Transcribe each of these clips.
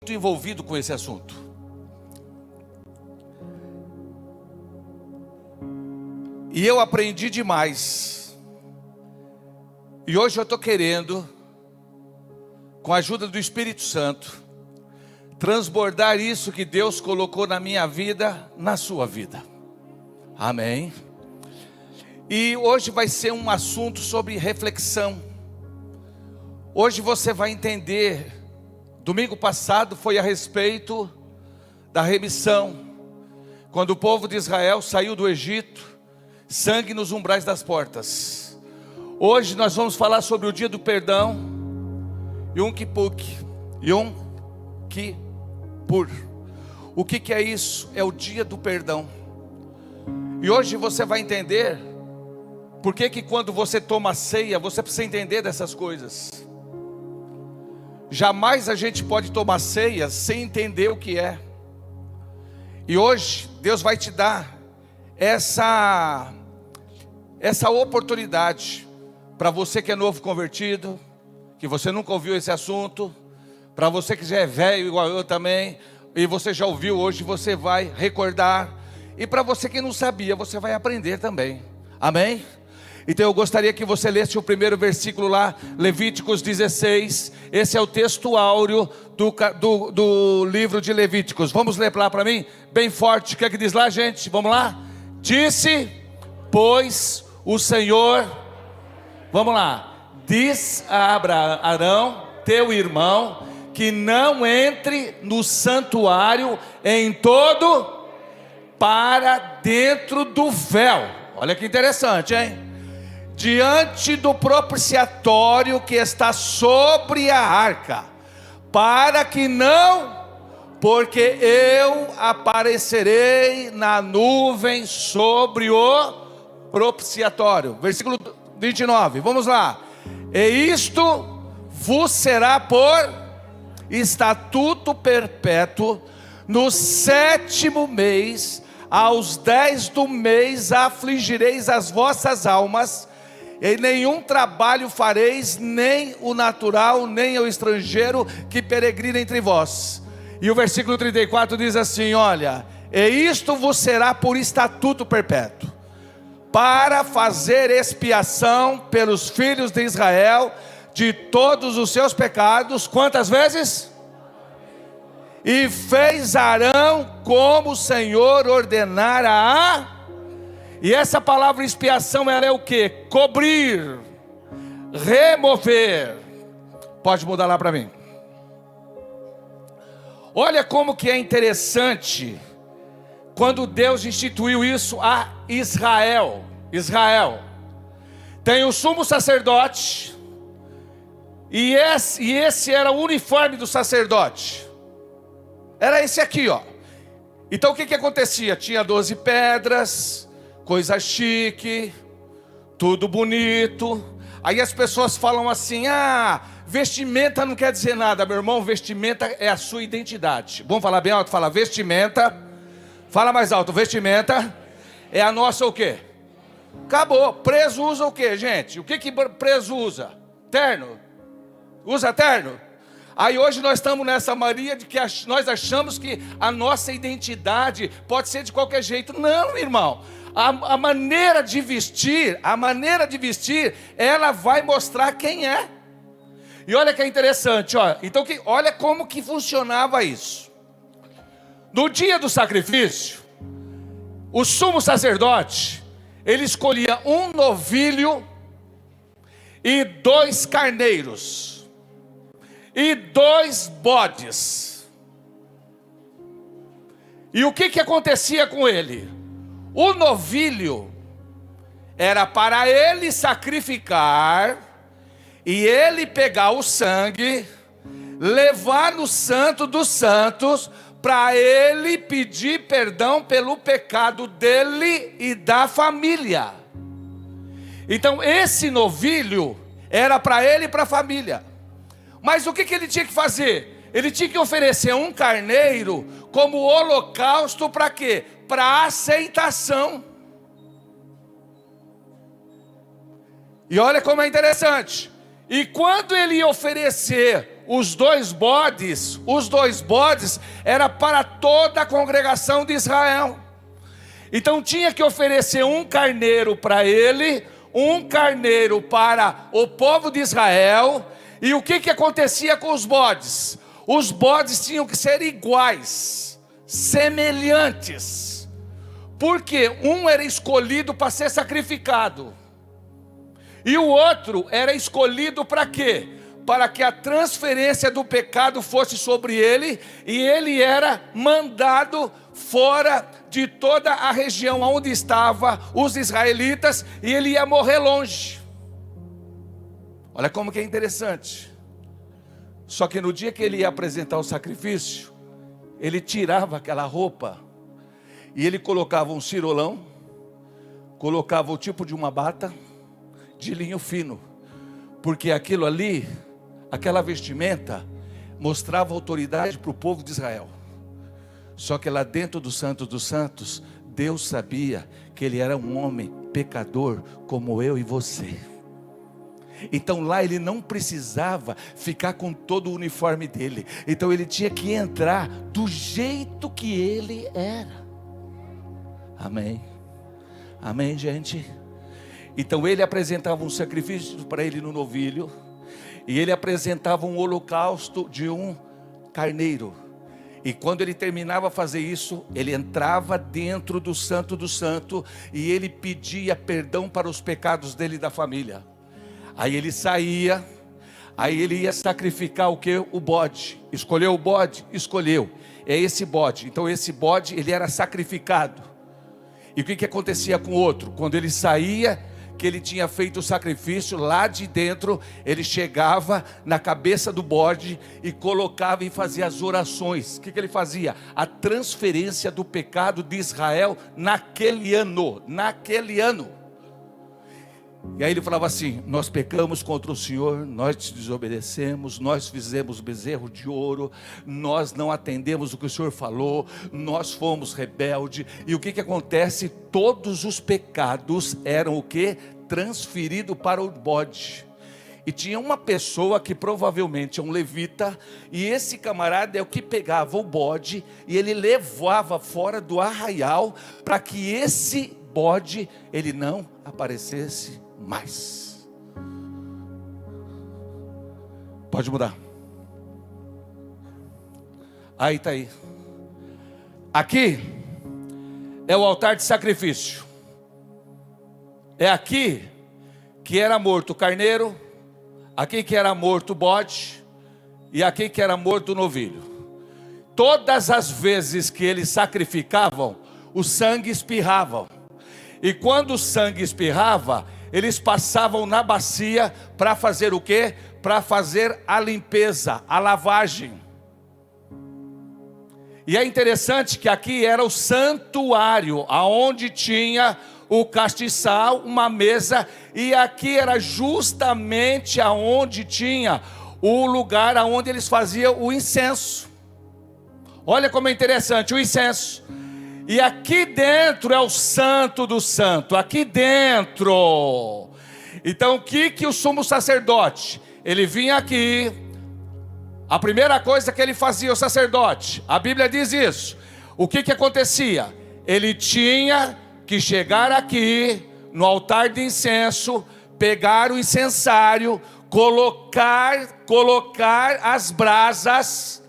muito envolvido com esse assunto. E eu aprendi demais. E hoje eu estou querendo, com a ajuda do Espírito Santo, transbordar isso que Deus colocou na minha vida, na sua vida. Amém. E hoje vai ser um assunto sobre reflexão. Hoje você vai entender. Domingo passado foi a respeito da remissão. Quando o povo de Israel saiu do Egito, sangue nos umbrais das portas. Hoje nós vamos falar sobre o dia do perdão, Yom Kippur. Yom Kippur. O que é isso? É o dia do perdão. E hoje você vai entender por que quando você toma ceia, você precisa entender dessas coisas. Jamais a gente pode tomar ceia sem entender o que é. E hoje Deus vai te dar essa oportunidade, para você que é novo convertido, que você nunca ouviu esse assunto, para você que já é velho igual eu também, e você já ouviu hoje, você vai recordar, e para você que não sabia, você vai aprender também. Amém? Então eu gostaria que você lesse o primeiro versículo lá, Levíticos 16. Esse é o texto áureo do livro de Levíticos. Vamos ler lá para mim, bem forte. O que é que diz lá, gente? Vamos lá? Disse, pois, o Senhor, vamos lá, diz a Arão, teu irmão, que não entre no santuário em todo, para dentro do véu. Olha que interessante, hein? Diante do propiciatório que está sobre a arca, para que não, porque eu aparecerei na nuvem sobre o propiciatório. Versículo 29, vamos lá. E isto vos será por estatuto perpétuo, no 7º mês, aos 10 do mês afligireis as vossas almas, e nenhum trabalho fareis, nem o natural, nem o estrangeiro que peregrina entre vós. E o versículo 34 diz assim, olha, e isto vos será por estatuto perpétuo, para fazer expiação pelos filhos de Israel, de todos os seus pecados. Quantas vezes? E fez Arão como o Senhor ordenara a... E essa palavra expiação, ela é o que? Cobrir, remover. Pode mudar lá para mim. Olha como que é interessante quando Deus instituiu isso a Israel. Israel tem o sumo sacerdote, e esse era o uniforme do sacerdote. Era esse aqui, ó. Então o que acontecia? Tinha 12 pedras, coisa chique, tudo bonito. Aí as pessoas falam assim, vestimenta não quer dizer nada, meu irmão. Vestimenta é a sua identidade. Vamos falar bem alto? Fala, vestimenta. Fala mais alto, vestimenta é a nossa o quê? Acabou. Preso usa o quê, gente? O que preso usa? Terno? Usa terno? Aí hoje nós estamos nessa mania de que nós achamos que a nossa identidade pode ser de qualquer jeito. Não, irmão. A maneira de vestir, ela vai mostrar quem é. E olha que é interessante, ó. Então, olha como que funcionava isso. No dia do sacrifício, o sumo sacerdote, ele escolhia um novilho e 2 carneiros e 2 bodes. E o que acontecia com ele? O novilho era para ele sacrificar, e ele pegar o sangue, levar no Santo dos Santos, para ele pedir perdão pelo pecado dele e da família. Então esse novilho era para ele e para a família. Mas o que ele tinha que fazer? Ele tinha que oferecer um carneiro como holocausto para quê? Para aceitação. E olha como é interessante. E quando ele ia oferecer os dois bodes era para toda a congregação de Israel. Então tinha que oferecer um carneiro para ele, um carneiro para o povo de Israel. E o que acontecia com os bodes? Os bodes tinham que ser iguais, semelhantes, porque um era escolhido para ser sacrificado, e o outro era escolhido para quê? Para que a transferência do pecado fosse sobre ele, e ele era mandado fora de toda a região onde estavam os israelitas, e ele ia morrer longe. Olha como que é interessante. Só que no dia que ele ia apresentar o sacrifício, ele tirava aquela roupa, e ele colocava um cirolão, colocava o tipo de uma bata, de linho fino, porque aquilo ali, aquela vestimenta, mostrava autoridade para o povo de Israel. Só que lá dentro do Santo dos Santos, Deus sabia que ele era um homem pecador, como eu e você. Então lá ele não precisava ficar com todo o uniforme dele. Então ele tinha que entrar do jeito que ele era. Amém? Amém, gente? Então ele apresentava um sacrifício para ele no novilho, e ele apresentava um holocausto de um carneiro. E quando ele terminava fazer isso, ele entrava dentro do Santo do Santo, e ele pedia perdão para os pecados dele e da família. Aí ele saía, aí ele ia sacrificar o que? O bode. Escolheu o bode? Escolheu. É esse bode. Então esse bode, ele era sacrificado. E o que acontecia com o outro? Quando ele saía, que ele tinha feito o sacrifício, lá de dentro, ele chegava na cabeça do bode e colocava e fazia as orações. O que ele fazia? A transferência do pecado de Israel naquele ano. E aí ele falava assim: nós pecamos contra o Senhor, nós te desobedecemos, nós fizemos bezerro de ouro, nós não atendemos o que o Senhor falou, nós fomos rebelde. E o que acontece? Todos os pecados eram o que? Transferido para o bode. E tinha uma pessoa que provavelmente é um levita, e esse camarada é o que pegava o bode e ele levava fora do arraial, para que esse bode ele não aparecesse mais. Pode mudar. Aí está aí. Aqui é o altar de sacrifício. É aqui que era morto o carneiro, aqui que era morto o bode, e aqui que era morto o novilho. Todas as vezes que eles sacrificavam, o sangue espirrava. E quando o sangue espirrava, eles passavam na bacia para fazer o quê? Para fazer a limpeza, a lavagem. E é interessante que aqui era o santuário, aonde tinha o castiçal, uma mesa, e aqui era justamente aonde tinha o lugar aonde eles faziam o incenso. Olha como é interessante o incenso. E aqui dentro é o santo do santo, aqui dentro. Então o que o sumo sacerdote? Ele vinha aqui, a primeira coisa que ele fazia, o sacerdote, a Bíblia diz isso. O que acontecia? Ele tinha que chegar aqui, no altar de incenso, pegar o incensário, colocar as brasas,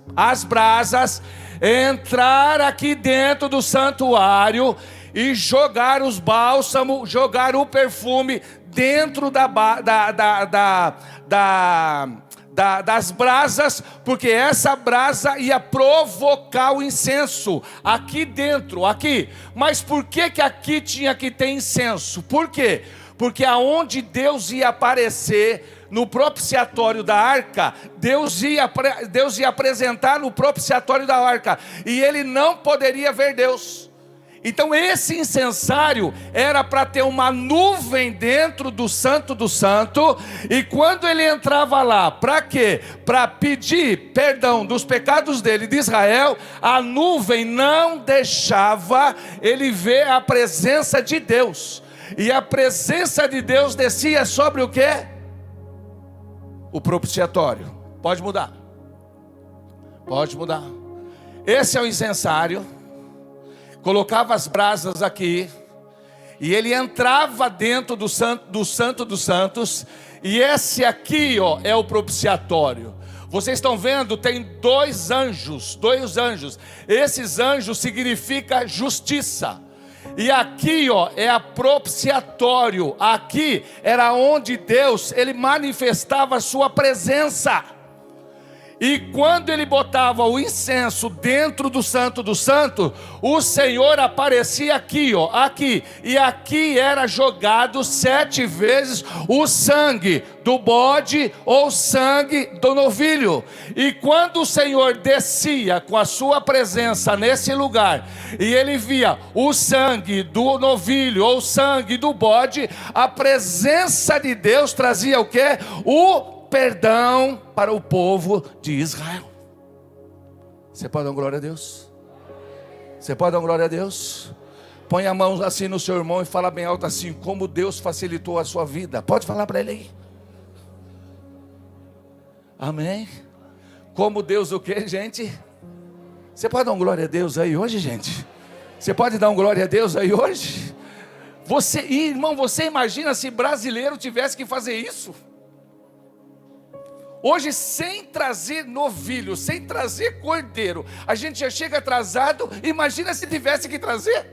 entrar aqui dentro do santuário e jogar os bálsamos, jogar o perfume dentro das brasas, porque essa brasa ia provocar o incenso aqui dentro, aqui. Mas por que aqui tinha que ter incenso? Por quê? Porque aonde Deus ia aparecer, no propiciatório da arca, Deus ia apresentar no propiciatório da arca, e ele não poderia ver Deus. Então esse incensário era para ter uma nuvem dentro do santo do santo, e quando ele entrava lá, para quê? Para pedir perdão dos pecados dele, de Israel, a nuvem não deixava ele ver a presença de Deus, e a presença de Deus descia sobre o quê? O propiciatório. Pode mudar. Pode mudar. Esse é o incensário. Colocava as brasas aqui. E ele entrava dentro do Santo dos Santos. E esse aqui, ó, é o propiciatório. Vocês estão vendo, tem dois anjos. Esses anjos significam justiça. E aqui, ó, é a propiciatório. Aqui era onde Deus, ele manifestava a sua presença. E quando ele botava o incenso dentro do Santo dos Santos, o Senhor aparecia aqui, ó, aqui. E aqui era jogado 7 vezes o sangue do bode ou sangue do novilho. E quando o Senhor descia com a sua presença nesse lugar, e ele via o sangue do novilho ou sangue do bode, a presença de Deus trazia o quê? O perdão para o povo de Israel. Você pode dar glória a Deus? Você pode dar glória a Deus? Põe a mão assim no seu irmão e fala bem alto assim: como Deus facilitou a sua vida. Pode falar para ele aí. Amém? Como Deus o que, gente? Você pode dar glória a Deus aí hoje, gente? Você pode dar glória a Deus aí hoje? Você, irmão, você imagina se brasileiro tivesse que fazer isso? Hoje, sem trazer novilho, sem trazer cordeiro, a gente já chega atrasado. Imagina se tivesse que trazer.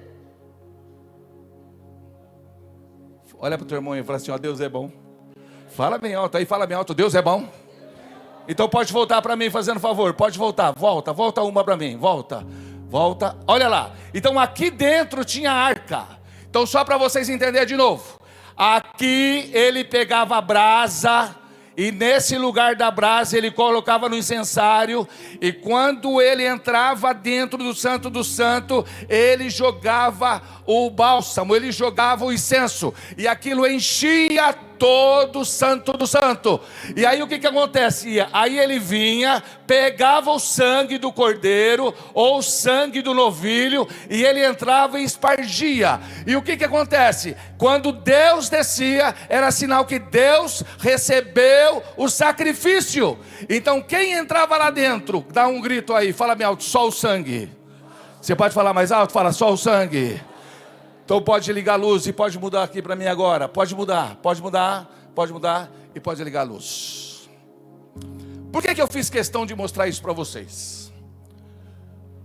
Olha para o teu irmão e fala assim: ó, Deus é bom. Fala bem alto aí, fala bem alto: Deus é bom. Então pode voltar para mim fazendo favor. Pode voltar, volta uma para mim. Volta, olha lá. Então aqui dentro tinha arca. Então só para vocês entenderem de novo. Aqui ele pegava a brasa, e nesse lugar da brasa ele colocava no incensário. E quando ele entrava dentro do Santo do Santo, ele jogava o bálsamo, ele jogava o incenso. E aquilo enchia todo o Santo do Santo. E aí o que acontecia? Aí ele vinha, pegava o sangue do cordeiro ou o sangue do novilho, e ele entrava e espargia. E o que acontece? Quando Deus descia, era sinal que Deus recebeu o sacrifício. Então quem entrava lá dentro, dá um grito aí, fala bem alto: só o sangue. Você pode falar mais alto? Fala: só o sangue. Então pode ligar a luz e pode mudar aqui para mim agora. Pode mudar e pode ligar a luz. Por que eu fiz questão de mostrar isso para vocês?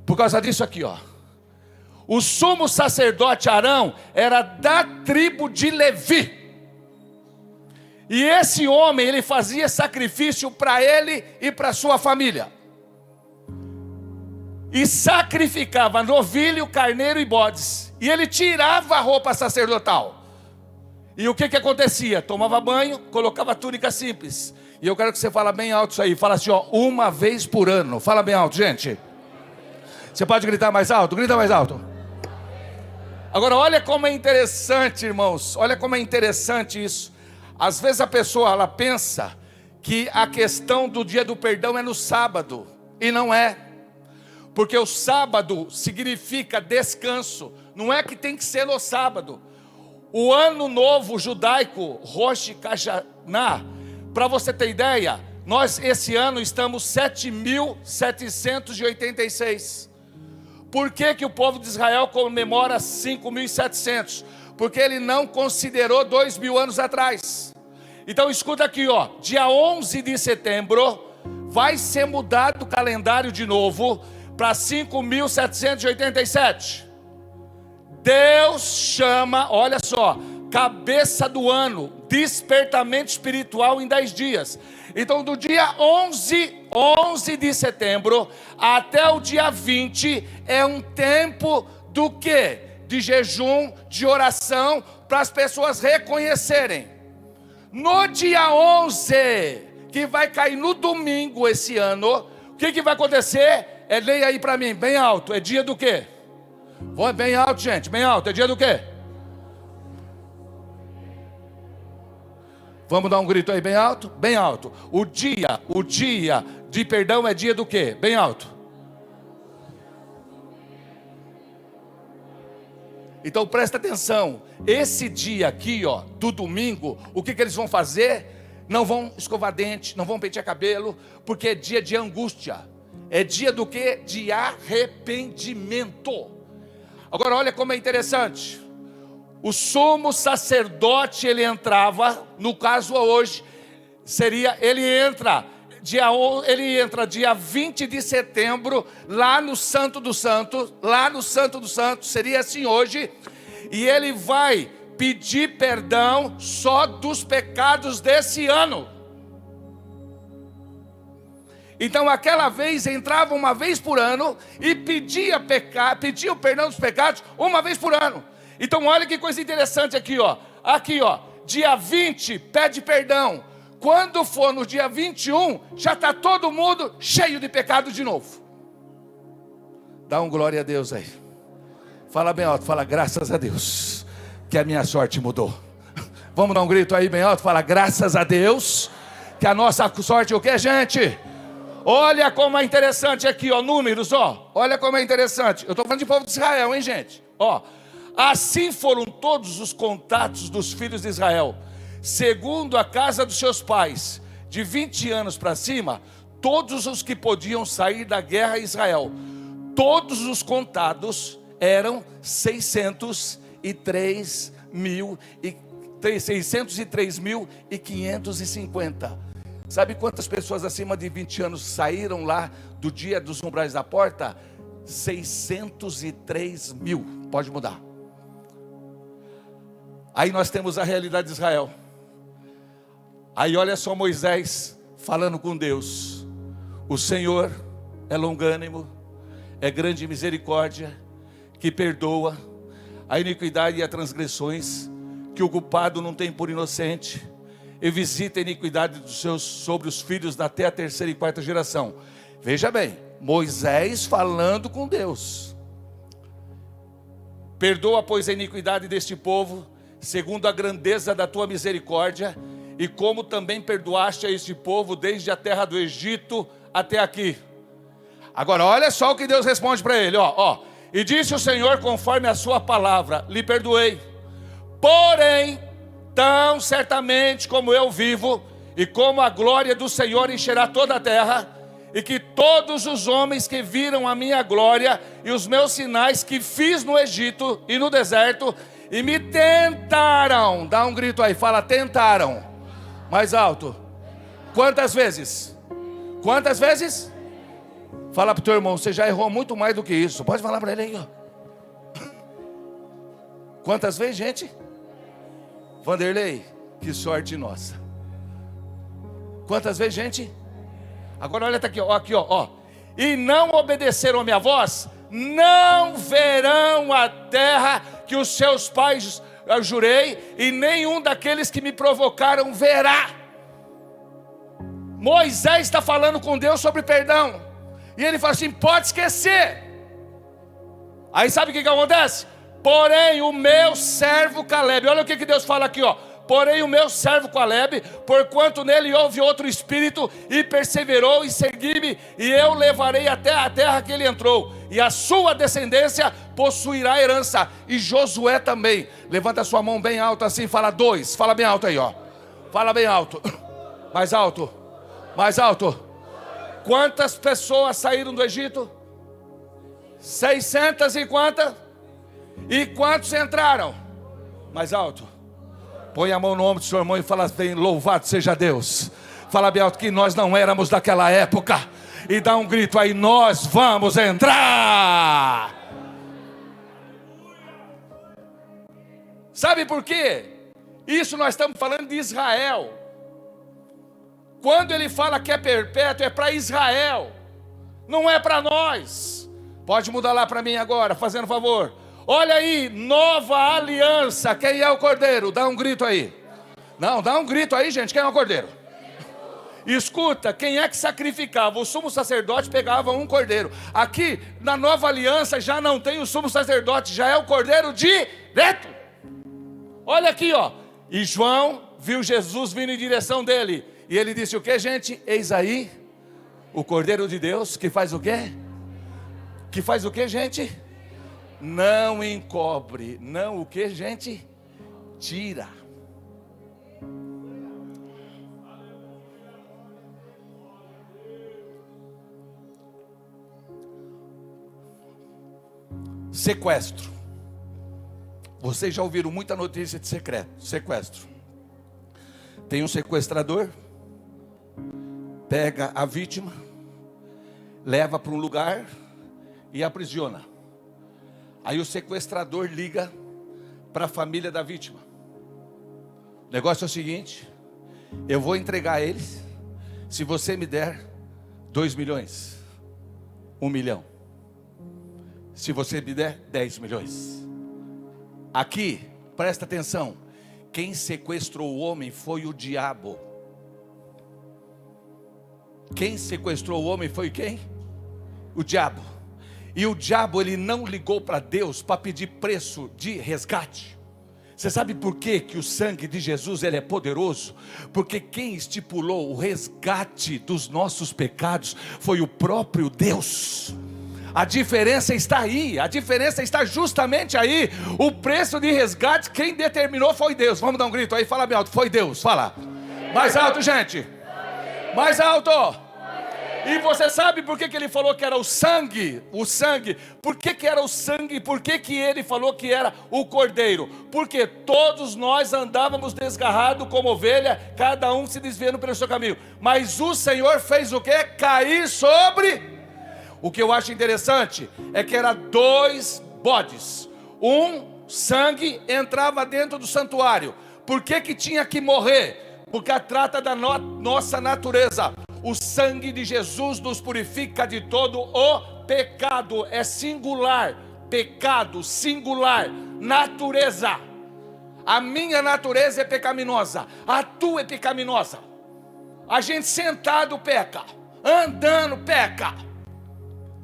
Por causa disso aqui, ó. O sumo sacerdote Arão era da tribo de Levi. E esse homem, ele fazia sacrifício para ele e para sua família. E sacrificava novilho, carneiro e bodes. E ele tirava a roupa sacerdotal. E o que acontecia? Tomava banho, colocava túnica simples. E eu quero que você fale bem alto isso aí. Fala assim, ó: uma vez por ano. Fala bem alto, gente. Você pode gritar mais alto? Grita mais alto. Agora olha como é interessante, irmãos. Olha como é interessante isso. Às vezes a pessoa, ela pensa que a questão do dia do perdão é no sábado. E não é. Porque o sábado significa descanso. Não é que tem que ser no sábado. O ano novo judaico, Rosh Hashanah, para você ter ideia, nós esse ano estamos 7.786. Por que o povo de Israel comemora 5.700? Porque ele não considerou 2.000 anos atrás. Então escuta aqui, ó, dia 11 de setembro vai ser mudado o calendário de novo para 5.787. Deus chama, olha só, cabeça do ano, despertamento espiritual em 10 dias. Então do dia 11 de setembro até o dia 20 é um tempo do quê? De jejum, de oração, para as pessoas reconhecerem. No dia 11, que vai cair no domingo esse ano, o que vai acontecer? Leia aí para mim, bem alto, é dia do quê? Bem alto, gente, bem alto, é dia do quê? Vamos dar um grito aí bem alto? Bem alto. O dia de perdão é dia do quê? Bem alto. Então presta atenção, esse dia aqui, ó, do domingo, o que eles vão fazer? Não vão escovar dente, não vão pentear cabelo, porque é dia de angústia. É dia do quê? De arrependimento. Agora olha como é interessante. O sumo sacerdote, ele entrava, no caso hoje, ele entra dia 20 de setembro, lá no Santo dos Santos, seria assim hoje, e ele vai pedir perdão só dos pecados desse ano. Então aquela vez entrava uma vez por ano e pedia o perdão dos pecados uma vez por ano. Então olha que coisa interessante aqui, ó. Dia 20 pede perdão. Quando for no dia 21, já está todo mundo cheio de pecado de novo. Dá um glória a Deus aí. Fala bem alto, fala graças a Deus que a minha sorte mudou. Vamos dar um grito aí bem alto, fala graças a Deus que a nossa sorte o que, gente? Olha como é interessante aqui, ó, números, ó. Olha como é interessante. Eu estou falando de povo de Israel, hein, gente? Ó, assim foram todos os contatos dos filhos de Israel, segundo a casa dos seus pais, de 20 anos para cima, todos os que podiam sair da guerra a Israel. Todos os contados eram 603.550. Sabe quantas pessoas acima de 20 anos saíram lá do dia dos umbrais da porta? 603 mil. Pode mudar. Aí nós temos a realidade de Israel. Aí olha só Moisés falando com Deus. O Senhor é longânimo, é grande em misericórdia, que perdoa a iniquidade e as transgressões, que o culpado não tem por inocente, e visita a iniquidade dos seus sobre os filhos até a terceira e quarta geração. Veja bem, Moisés falando com Deus. Perdoa, pois, a iniquidade deste povo, segundo a grandeza da tua misericórdia, e como também perdoaste a este povo desde a terra do Egito até aqui. Agora olha só o que Deus responde para ele, ó. E disse o Senhor conforme a sua palavra, lhe perdoei. Porém, tão certamente como eu vivo, e como a glória do Senhor encherá toda a terra, e que todos os homens que viram a minha glória e os meus sinais que fiz no Egito e no deserto, e me tentaram, dá um grito aí, fala tentaram, mais alto, quantas vezes? Quantas vezes? Fala para o teu irmão, você já errou muito mais do que isso, pode falar para ele aí, ó. Quantas vezes, gente? Vanderlei, que sorte nossa. Quantas vezes, gente? Agora olha aqui, ó. E não obedeceram a minha voz, não verão a terra que os seus pais eu jurei, e nenhum daqueles que me provocaram verá. Moisés está falando com Deus sobre perdão, e ele fala assim, pode esquecer. Aí sabe o que acontece? Porém o meu servo Caleb, olha o que Deus fala aqui, ó. Porém o meu servo Caleb, porquanto nele houve outro espírito, e perseverou, e segui-me, e eu levarei até a terra que ele entrou, e a sua descendência possuirá a herança, e Josué também. Levanta a sua mão bem alto assim, fala dois, fala bem alto aí, ó. Fala bem alto, mais alto, mais alto. Quantas pessoas saíram do Egito? 600 e quantas? E quantos entraram? Mais alto. Põe a mão no ombro do seu irmão e fala bem, louvado seja Deus. Fala bem alto que nós não éramos daquela época. E dá um grito aí, nós vamos entrar. Sabe por quê? Isso nós estamos falando de Israel. Quando ele fala que é perpétuo, é para Israel, não é para nós. Pode mudar lá para mim agora, fazendo favor. Olha aí, nova aliança. Quem é o cordeiro? Dá um grito aí. Não, dá um grito aí, gente. Quem é o cordeiro? Escuta, quem é que sacrificava? O sumo sacerdote pegava um cordeiro. Aqui, na nova aliança, já não tem o sumo sacerdote, já é o cordeiro direto. Olha aqui, ó. E João viu Jesus vindo em direção dele. E ele disse o que, gente? Eis aí, o cordeiro de Deus, que faz o quê? Que faz o quê, gente? Não encobre, não o que, gente? Tira. Sequestro. Vocês já ouviram muita notícia de sequestro. Tem um sequestrador, pega a vítima, leva para um lugar e aprisiona. Aí o sequestrador liga para a família da vítima. O negócio é o seguinte: eu vou entregar eles se você me der 2 milhões, 1 milhão. Se você me der 10 milhões. Aqui, presta atenção, quem sequestrou o homem foi o diabo. Quem sequestrou o homem foi quem? O diabo. E o diabo, ele não ligou para Deus para pedir preço de resgate. Você sabe por quê que o sangue de Jesus ele é poderoso? Porque quem estipulou o resgate dos nossos pecados foi o próprio Deus. A diferença está aí, a diferença está justamente aí. O preço de resgate, quem determinou foi Deus. Vamos dar um grito aí, fala bem alto, foi Deus, fala. Mais alto, gente. Mais alto. E você sabe por que ele falou que era o sangue? O sangue. Por que era o sangue? Por que ele falou que era o cordeiro? Porque todos nós andávamos desgarrados como ovelha, cada um se desviando pelo seu caminho. Mas o Senhor fez o quê? Cair sobre... O que eu acho interessante é que era 2 bodes. Um sangue entrava dentro do santuário. Por que tinha que morrer? Porque trata da nossa natureza. O sangue de Jesus nos purifica de todo o pecado. É singular. Pecado, singular. Natureza. A minha natureza é pecaminosa. A tua é pecaminosa. A gente sentado peca. Andando peca.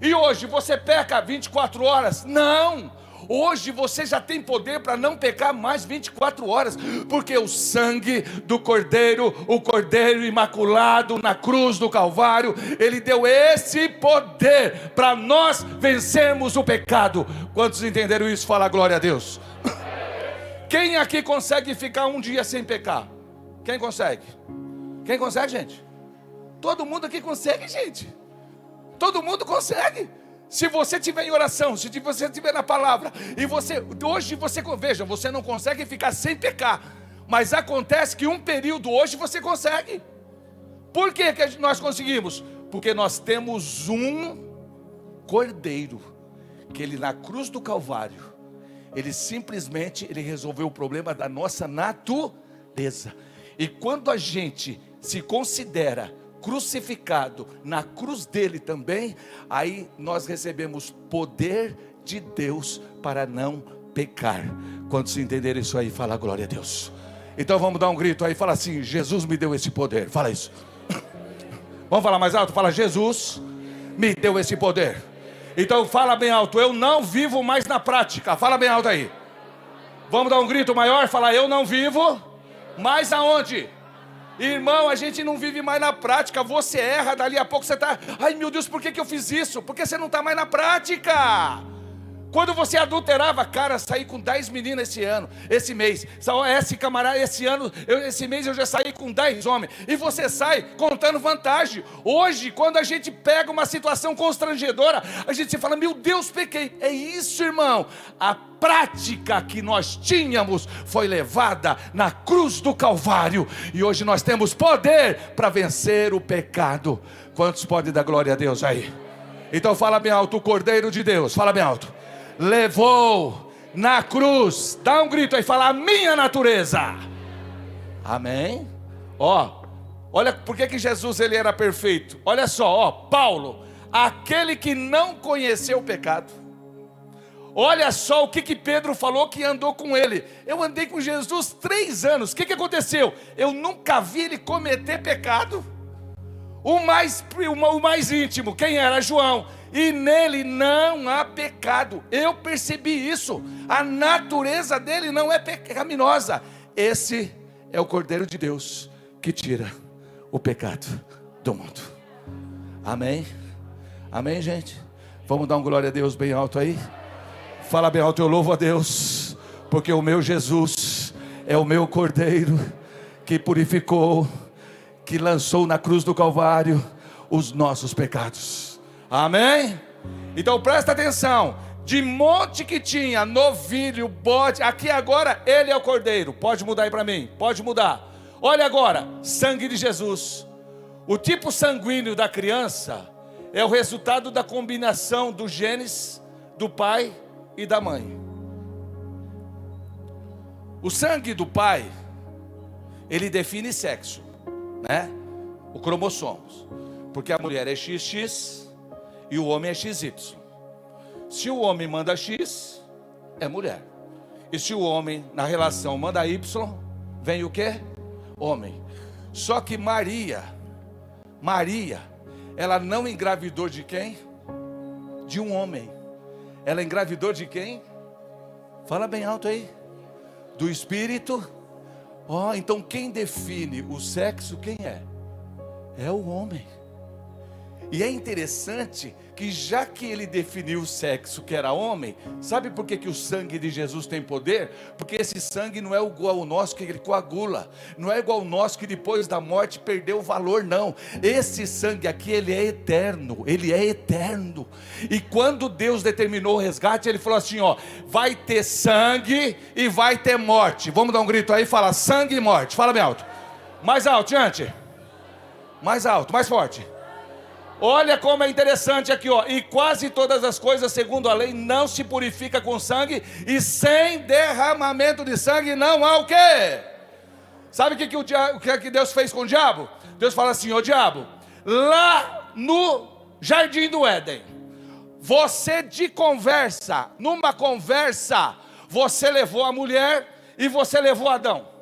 E hoje você peca 24 horas? Não! Hoje você já tem poder para não pecar mais 24 horas, porque o sangue do Cordeiro, o Cordeiro imaculado na cruz do Calvário, ele deu esse poder para nós vencermos o pecado. Quantos entenderam isso? Fala glória a Deus. Quem aqui consegue ficar um dia sem pecar? Quem consegue? Quem consegue, gente? Todo mundo aqui consegue, gente. Todo mundo consegue. Se você tiver em oração, se você estiver na palavra, e hoje veja, você não consegue ficar sem pecar, mas acontece que um período hoje você consegue. Por que nós conseguimos? Porque nós temos um cordeiro, que ele na cruz do Calvário, ele simplesmente resolveu o problema da nossa natureza. E quando a gente se considera crucificado na cruz dele também, aí nós recebemos poder de Deus para não pecar. Quando se entender isso aí, fala glória a Deus. Então vamos dar um grito aí, fala assim: Jesus me deu esse poder. Fala isso. Vamos falar mais alto? Fala: Jesus me deu esse poder. Então fala bem alto: eu não vivo mais na prática. Fala bem alto aí. Vamos dar um grito maior? Fala: eu não vivo mais aonde? Irmão, a gente não vive mais na prática. Você erra, dali a pouco você está: ai meu Deus, por que eu fiz isso? Porque você não está mais na prática. Quando você adulterava, cara, saí com 10 meninas esse mês. Esse camarada, esse mês eu já saí com 10 homens. E você sai contando vantagem. Hoje, quando a gente pega uma situação constrangedora, a gente fala: meu Deus, pequei. É isso, irmão. A prática que nós tínhamos foi levada na cruz do Calvário. E hoje nós temos poder para vencer o pecado. Quantos podem dar glória a Deus aí? Então fala bem alto: o Cordeiro de Deus, fala bem alto, levou na cruz, dá um grito aí, fala: a minha natureza. Amém? Olha por que Jesus ele era perfeito. Olha só, Paulo, aquele que não conheceu o pecado. Olha só o que Pedro falou que andou com ele. Eu andei com Jesus 3 anos. O que aconteceu? Eu nunca vi ele cometer pecado. O mais íntimo, quem era? João. E nele não há pecado. Eu percebi isso. A natureza dele não é pecaminosa. Esse é o Cordeiro de Deus que tira o pecado do mundo. Amém? Amém, gente? Vamos dar um glória a Deus bem alto aí. Fala bem alto: eu louvo a Deus, porque o meu Jesus é o meu Cordeiro que purificou, que lançou na cruz do Calvário os nossos pecados. Amém? Então presta atenção: de monte que tinha, novilho, bode, aqui agora ele é o cordeiro. Pode mudar aí para mim, pode mudar. Olha agora, sangue de Jesus. O tipo sanguíneo da criança é o resultado da combinação dos genes do pai e da mãe. O sangue do pai, ele define sexo, né? O cromossomos. Porque a mulher é XX e o homem é XY. Se o homem manda X, é mulher. E se o homem na relação manda Y, vem o quê? Homem. Só que Maria, ela não engravidou de quem? De um homem. Ela engravidou de quem? Fala bem alto aí. Do Espírito. Então quem define o sexo, quem é? É o homem. E é interessante que já que ele definiu o sexo que era homem, sabe por que o sangue de Jesus tem poder? Porque esse sangue não é igual ao nosso que ele coagula, não é igual ao nosso que depois da morte perdeu o valor, não. Esse sangue aqui, ele é eterno, ele é eterno. E quando Deus determinou o resgate, ele falou assim, vai ter sangue e vai ter morte. Vamos dar um grito aí, fala sangue e morte, fala bem alto. Mais alto, diante. Mais alto, mais forte. Olha como é interessante aqui, e quase todas as coisas, segundo a lei, não se purifica com sangue, e sem derramamento de sangue não há o quê? Sabe o que Deus fez com o diabo? Deus fala assim, diabo, lá no jardim do Éden, numa conversa, você levou a mulher e você levou Adão.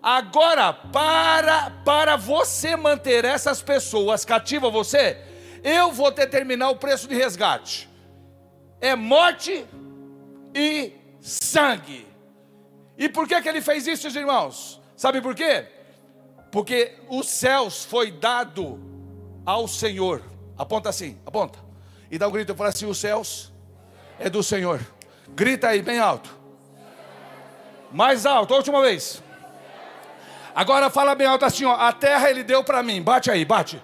Agora, para você manter essas pessoas cativas, eu vou determinar o preço de resgate. É morte e sangue. E por que ele fez isso, irmãos? Sabe por quê? Porque os céus foi dado ao Senhor. Aponta assim, aponta. E dá um grito, fala assim, os céus é do Senhor. Grita aí, bem alto. Mais alto, última vez. Agora fala bem alto assim, a terra ele deu para mim. Bate aí, bate.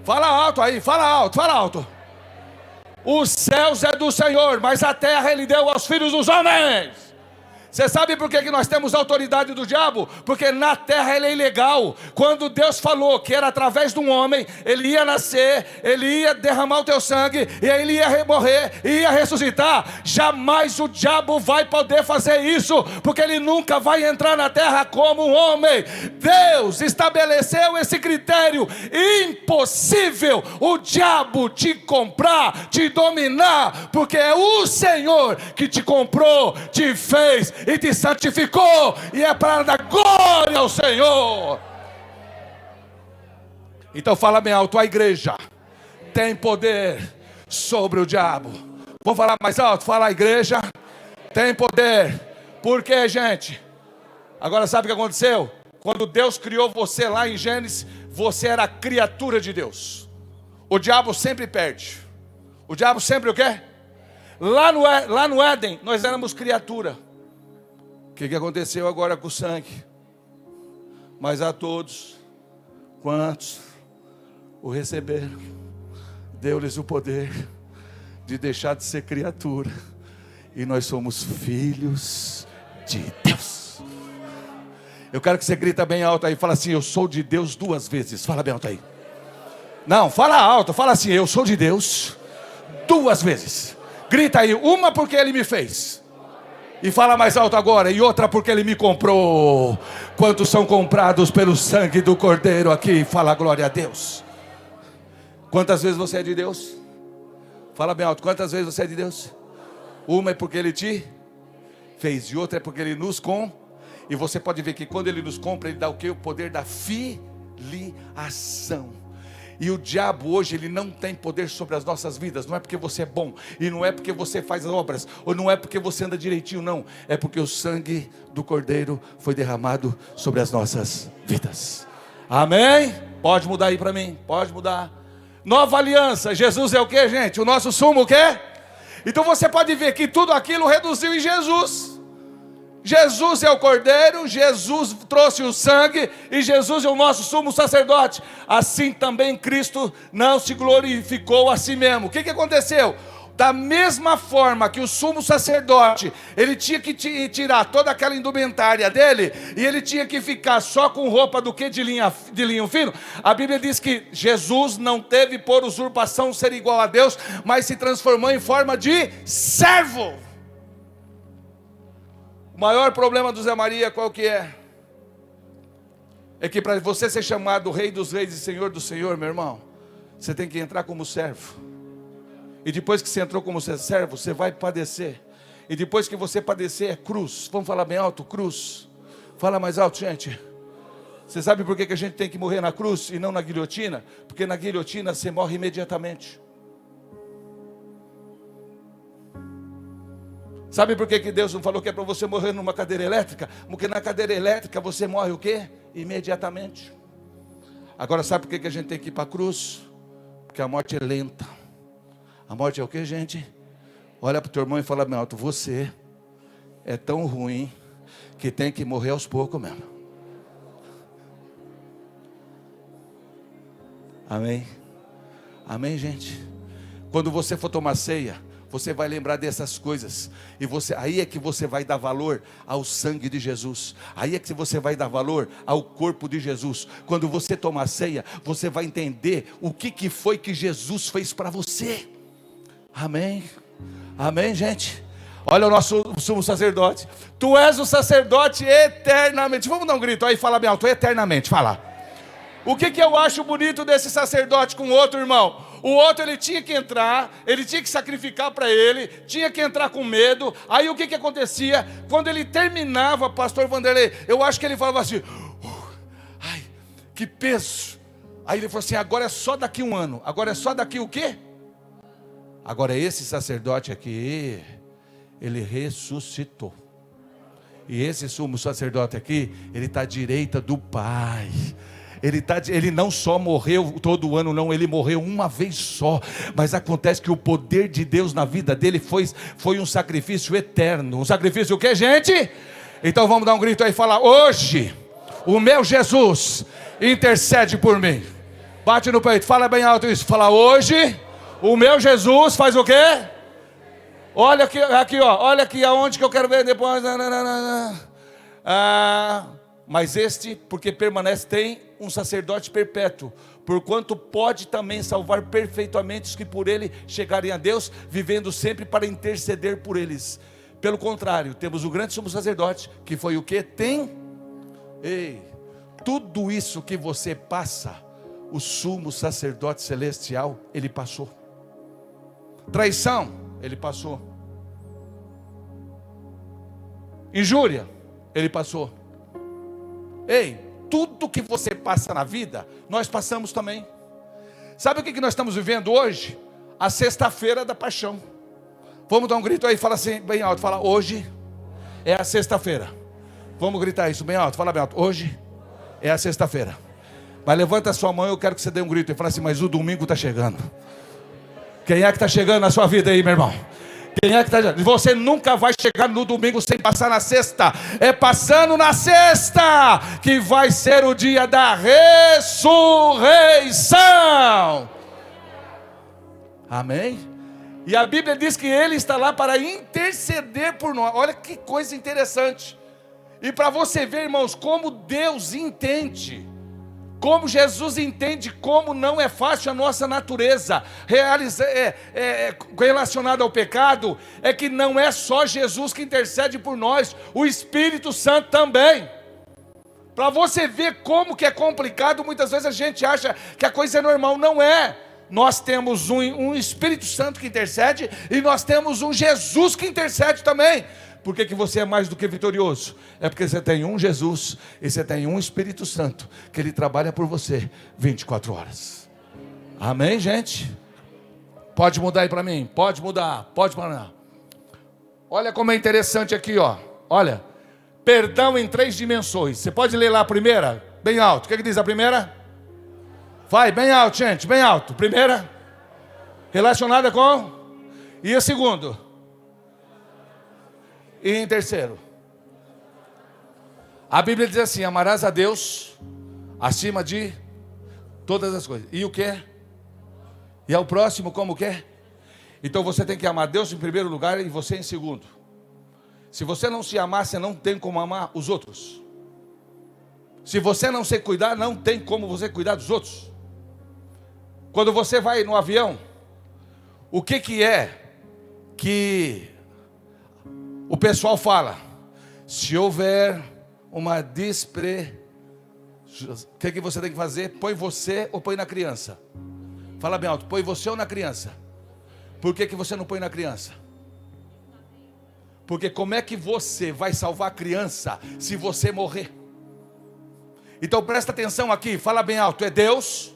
Fala alto aí, fala alto, fala alto. Os céus é do Senhor, mas a terra ele deu aos filhos dos homens. Você sabe por que nós temos autoridade do diabo? Porque na terra ele é ilegal. Quando Deus falou que era através de um homem, ele ia nascer, ele ia derramar o teu sangue, e aí ele ia morrer, e ia ressuscitar. Jamais o diabo vai poder fazer isso, porque ele nunca vai entrar na terra como um homem. Deus estabeleceu esse critério. Impossível o diabo te comprar, te dominar, porque é o Senhor que te comprou, te fez e te santificou, e é para dar glória ao Senhor. Então fala bem alto, a igreja tem poder sobre o diabo. Vamos falar mais alto, fala, a igreja tem poder. Por quê, gente? Agora sabe o que aconteceu? Quando Deus criou você lá em Gênesis, você era criatura de Deus. O diabo sempre perde. O diabo sempre o quê? Lá no Éden, nós éramos criatura. O que aconteceu agora com o sangue? Mas a todos quantos o receberam, deu-lhes o poder de deixar de ser criatura, e nós somos filhos de Deus. Eu quero que você grita bem alto aí, fala assim, eu sou de Deus 2 vezes. Fala bem alto aí. Não, fala alto, fala assim, eu sou de Deus 2 vezes. Grita aí, uma porque Ele me fez. E fala mais alto agora, e outra porque Ele me comprou. Quantos são comprados pelo sangue do Cordeiro aqui? Fala glória a Deus. Quantas vezes você é de Deus? Fala bem alto, quantas vezes você é de Deus? Uma é porque Ele te fez, e outra é porque Ele nos comprou. E você pode ver que quando Ele nos compra, Ele dá o quê? O poder da filiação. E o diabo hoje, ele não tem poder sobre as nossas vidas. Não é porque você é bom, e não é porque você faz obras, ou não é porque você anda direitinho, não. É porque o sangue do Cordeiro foi derramado sobre as nossas vidas. Amém? Pode mudar aí para mim, pode mudar. Nova aliança, Jesus é o que, gente? O nosso sumo o quê? Então você pode ver que tudo aquilo reduziu em Jesus. Jesus é o Cordeiro, Jesus trouxe o sangue, e Jesus é o nosso sumo sacerdote. Assim também Cristo não se glorificou a si mesmo. O que aconteceu? Da mesma forma que o sumo sacerdote, ele tinha que tirar toda aquela indumentária dele, e ele tinha que ficar só com roupa do que de linho fino. A Bíblia diz que Jesus não teve por usurpação ser igual a Deus, mas se transformou em forma de servo. O maior problema do Zé Maria qual que é? É que para você ser chamado Rei dos Reis e Senhor do Senhor, meu irmão, você tem que entrar como servo. E depois que você entrou como servo, você vai padecer. E depois que você padecer é cruz. Vamos falar bem alto, cruz. Fala mais alto, gente. Você sabe por que a gente tem que morrer na cruz e não na guilhotina? Porque na guilhotina você morre imediatamente. Sabe por que Deus não falou que é para você morrer numa cadeira elétrica? Porque na cadeira elétrica você morre o quê? Imediatamente. Agora sabe por que a gente tem que ir para a cruz? Porque a morte é lenta. A morte é o que, gente? Olha para o teu irmão e fala bem alto: você é tão ruim que tem que morrer aos poucos mesmo. Amém? Amém, gente? Quando você for tomar ceia, você vai lembrar dessas coisas. E aí é que você vai dar valor ao sangue de Jesus. Aí é que você vai dar valor ao corpo de Jesus. Quando você tomar ceia, você vai entender o que foi que Jesus fez para você. Amém? Amém, gente? Olha o nosso sumo sacerdote. Tu és o sacerdote eternamente. Vamos dar um grito aí, fala bem alto, eternamente, fala. O que eu acho bonito desse sacerdote com o outro irmão? O outro ele tinha que entrar, ele tinha que sacrificar para ele, tinha que entrar com medo. Aí o que acontecia? Quando ele terminava, pastor Vanderlei, eu acho que ele falava assim, ai, que peso. Aí ele falou assim, agora é só daqui um ano. Agora é só daqui o quê? Agora esse sacerdote aqui, ele ressuscitou. E esse sumo sacerdote aqui, ele está à direita do Pai. Ele não só morreu todo ano, não, ele morreu uma vez só. Mas acontece que o poder de Deus na vida dele foi um sacrifício eterno. Um sacrifício o que, gente? Então vamos dar um grito aí e falar: hoje, o meu Jesus intercede por mim. Bate no peito, fala bem alto isso. Fala: hoje, o meu Jesus faz o quê? Olha aqui, ó, olha aqui aonde que eu quero ver depois. Mas este, porque permanece, tem um sacerdote perpétuo, porquanto pode também salvar perfeitamente os que por ele chegarem a Deus, vivendo sempre para interceder por eles. Pelo contrário, temos o grande sumo sacerdote, que foi o que? Tudo isso que você passa, o sumo sacerdote celestial, ele passou. Traição, ele passou. Injúria, ele passou. Tudo que você passa na vida, nós passamos também. Sabe o que nós estamos vivendo hoje? A sexta-feira da paixão. Vamos dar um grito aí, fala assim, bem alto, fala: hoje é a sexta-feira. Vamos gritar isso bem alto, fala bem alto: hoje é a sexta-feira. Mas levanta a sua mão, eu quero que você dê um grito e fala assim: mas o domingo está chegando. Quem é que está chegando na sua vida aí, meu irmão? Quem é que está? Você nunca vai chegar no domingo sem passar na sexta. É passando na sexta que vai ser o dia da ressurreição. Amém? E a Bíblia diz que Ele está lá para interceder por nós. Olha que coisa interessante. E para você ver, irmãos, como Deus entende, como Jesus entende como não é fácil a nossa natureza relacionada ao pecado, é que não é só Jesus que intercede por nós, o Espírito Santo também. Para você ver como que é complicado, muitas vezes a gente acha que a coisa é normal, não é. Nós temos um Espírito Santo que intercede, e nós temos um Jesus que intercede também. Por que você é mais do que vitorioso? É porque você tem um Jesus e você tem um Espírito Santo que Ele trabalha por você 24 horas. Amém, gente? Pode mudar aí para mim? Pode mudar, pode mudar. Olha como é interessante aqui, ó. Olha, perdão em 3 dimensões. Você pode ler lá a primeira? Bem alto. O que diz a primeira? Vai, bem alto, gente, bem alto. Primeira, relacionada com? E a segunda? E em terceiro, a Bíblia diz assim: amarás a Deus acima de todas as coisas. E o que? E ao próximo como o que? Então você tem que amar Deus em primeiro lugar e você em segundo. Se você não se amar, você não tem como amar os outros. Se você não se cuidar, não tem como você cuidar dos outros. Quando você vai no avião, o que é que o pessoal fala? Se houver uma o que você tem que fazer? Põe você ou põe na criança? Fala bem alto, põe você ou na criança? Por que você não põe na criança? Porque como é que você vai salvar a criança se você morrer? Então presta atenção aqui, fala bem alto, é Deus,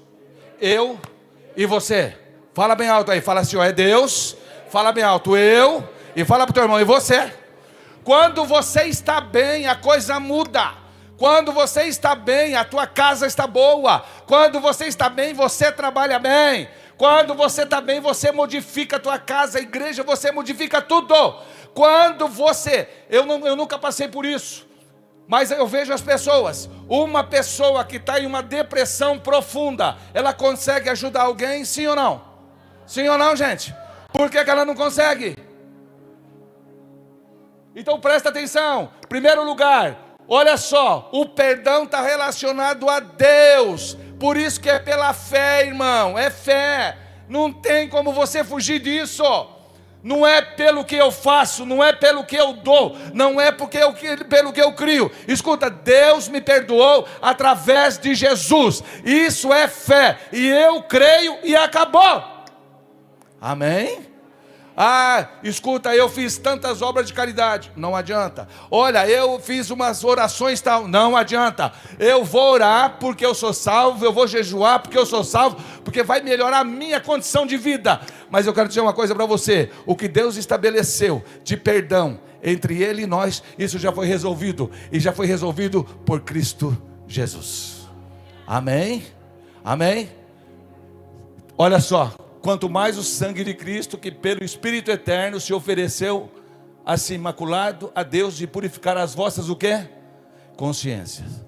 eu e você. Fala bem alto aí, fala assim, ó, é Deus, fala bem alto, eu, e fala para o teu irmão, e você? Quando você está bem, a coisa muda. Quando você está bem, a tua casa está boa. Quando você está bem, você trabalha bem. Quando você está bem, você modifica a tua casa, a igreja, você modifica tudo. Quando você, eu nunca passei por isso, mas eu vejo as pessoas, uma pessoa que está em uma depressão profunda, ela consegue ajudar alguém, sim ou não? Sim ou não, gente? Por que ela não consegue? Então presta atenção, primeiro lugar, olha só, o perdão está relacionado a Deus, por isso que é pela fé, irmão, é fé, não tem como você fugir disso. Não é pelo que eu faço, não é pelo que eu dou, não é pelo que eu crio. Escuta, Deus me perdoou através de Jesus. Isso é fé, e eu creio e acabou. Amém? Ah, escuta, eu fiz tantas obras de caridade, não adianta. Olha, eu fiz umas orações tal, não adianta. Eu vou orar porque eu sou salvo, eu vou jejuar porque eu sou salvo, porque vai melhorar a minha condição de vida. Mas eu quero dizer uma coisa para você, o que Deus estabeleceu de perdão entre Ele e nós, isso já foi resolvido, e já foi resolvido por Cristo Jesus. Amém? Amém? Olha só. Quanto mais o sangue de Cristo, que pelo Espírito Eterno se ofereceu assim imaculado a Deus, de purificar as vossas o quê? Consciências.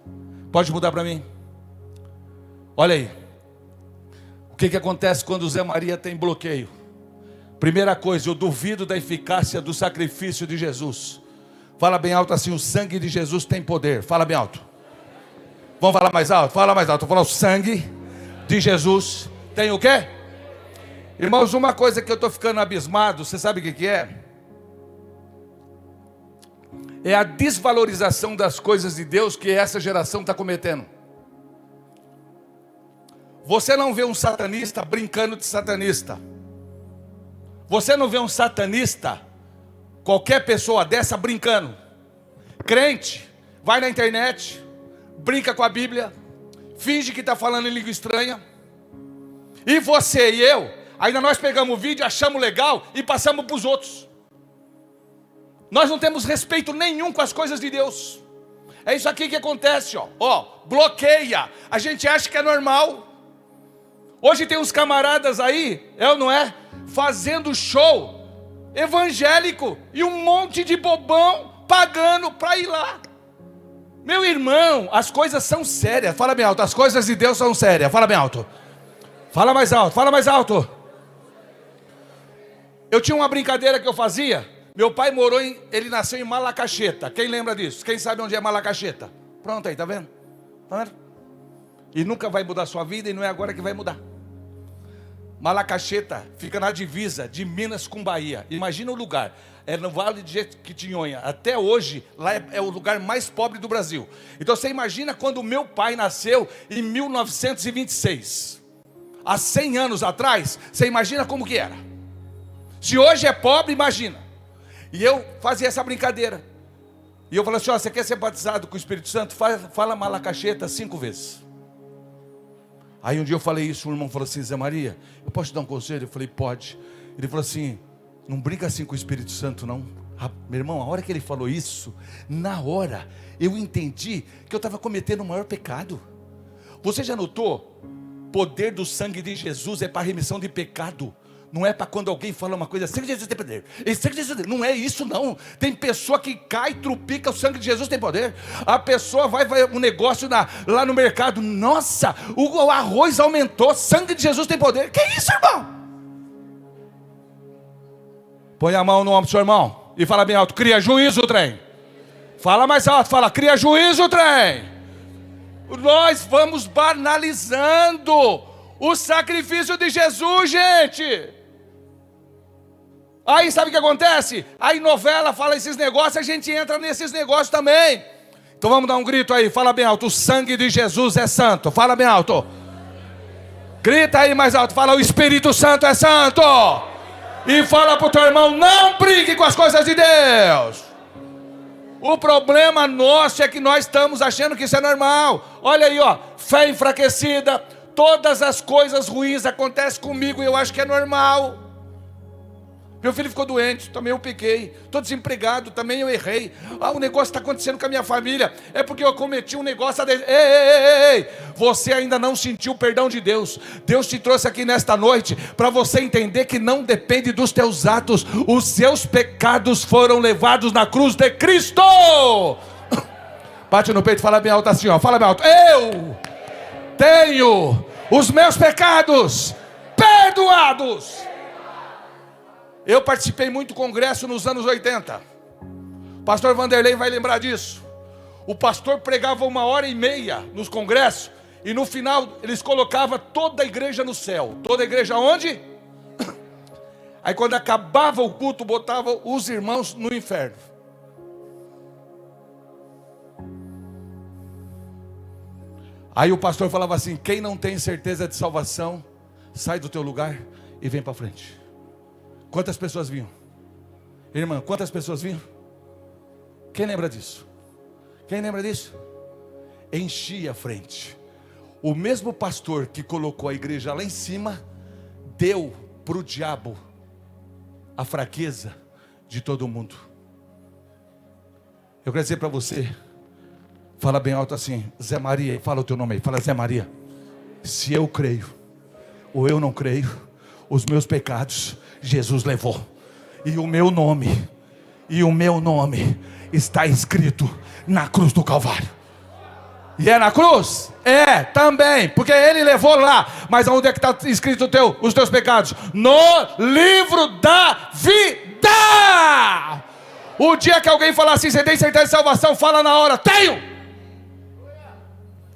Pode mudar para mim? Olha aí. O que acontece quando o Zé Maria tem bloqueio? Primeira coisa, eu duvido da eficácia do sacrifício de Jesus. Fala bem alto assim, o sangue de Jesus tem poder. Fala bem alto. Vamos falar mais alto? Fala mais alto. Fala, o sangue de Jesus tem o quê? Irmãos, uma coisa que eu estou ficando abismado, você sabe o que é? É a desvalorização das coisas de Deus que essa geração está cometendo. Você não vê um satanista brincando de satanista. Você não vê um satanista, qualquer pessoa dessa brincando. Crente, vai na internet, brinca com a Bíblia, finge que está falando em língua estranha. E você e eu, ainda nós pegamos o vídeo, achamos legal e passamos para os outros. Nós não temos respeito nenhum com as coisas de Deus. É isso aqui que acontece, ó, bloqueia. A gente acha que é normal. Hoje tem uns camaradas aí, é ou não é? Fazendo show evangélico e um monte de bobão pagando para ir lá. Meu irmão, as coisas são sérias. Fala bem alto, as coisas de Deus são sérias. Fala bem alto. Fala mais alto, fala mais alto. Eu tinha uma brincadeira que eu fazia. Meu pai ele nasceu em Malacacheta. Quem lembra disso? Quem sabe onde é Malacacheta? Pronto aí, tá vendo? Tá vendo? E nunca vai mudar a sua vida, e não é agora que vai mudar. Malacacheta fica na divisa de Minas com Bahia. Imagina o lugar. É no Vale de Jequitinhonha. Até hoje, lá é o lugar mais pobre do Brasil. Então você imagina quando meu pai nasceu em 1926. Há 100 anos atrás, você imagina como que era. Se hoje é pobre, imagina. E eu fazia essa brincadeira. E eu falei assim, ó, você quer ser batizado com o Espírito Santo? Fala Malacacheta 5 vezes. Aí um dia eu falei isso, o irmão falou assim, Zé Maria, eu posso te dar um conselho? Eu falei, pode. Ele falou assim, não brinca assim com o Espírito Santo não. Meu irmão, a hora que ele falou isso, na hora, eu entendi que eu estava cometendo o maior pecado. Você já notou? O poder do sangue de Jesus é para remissão de pecado. Não é para quando alguém fala uma coisa, sangue de Jesus tem poder. Sangue de Jesus, não é isso não. Tem pessoa que cai, trupica, o sangue de Jesus tem poder. A pessoa vai um negócio lá no mercado, nossa, o arroz aumentou, sangue de Jesus tem poder. Que isso, irmão? Põe a mão no ombro do seu irmão e fala bem alto: cria juízo, trem. Fala mais alto, fala: cria juízo, trem. Nós vamos banalizando o sacrifício de Jesus, gente. Aí sabe o que acontece? Aí novela fala esses negócios, a gente entra nesses negócios também. Então vamos dar um grito aí, fala bem alto: o sangue de Jesus é santo. Fala bem alto. Grita aí mais alto, fala: o Espírito Santo é santo. E fala para o teu irmão: não brinque com as coisas de Deus. O problema nosso é que nós estamos achando que isso é normal. Olha aí, ó, fé enfraquecida. Todas as coisas ruins acontecem comigo e eu acho que é normal. Meu filho ficou doente, também eu pequei. Estou desempregado, também eu errei. O negócio está acontecendo com a minha família. É porque eu cometi um negócio. Ei! Você ainda não sentiu o perdão de Deus. Deus te trouxe aqui nesta noite para você entender que não depende dos teus atos. Os seus pecados foram levados na cruz de Cristo. Bate no peito e fala bem alto assim, ó. Fala bem alto: eu tenho os meus pecados perdoados. Eu participei muito do congresso nos anos 80. O pastor Vanderlei vai lembrar disso. O pastor pregava 1h30 nos congressos. E no final eles colocavam toda a igreja no céu. Toda a igreja onde? Aí quando acabava o culto, botava os irmãos no inferno. Aí o pastor falava assim: quem não tem certeza de salvação, sai do teu lugar e vem para frente. Quantas pessoas vinham? Irmã, quantas pessoas vinham? Quem lembra disso? Quem lembra disso? Enchia a frente. O mesmo pastor que colocou a igreja lá em cima deu para o diabo a fraqueza de todo mundo. Eu quero dizer para você, fala bem alto assim: Zé Maria, fala o teu nome aí, fala: Zé Maria, se eu creio ou eu não creio, os meus pecados Jesus levou, e o meu nome está escrito na cruz do Calvário. E é na cruz? É, também, porque ele levou lá. Mas onde é que está escrito os teus pecados? No livro da vida. O dia que alguém falar assim: você tem certeza de salvação? Fala na hora: tenho.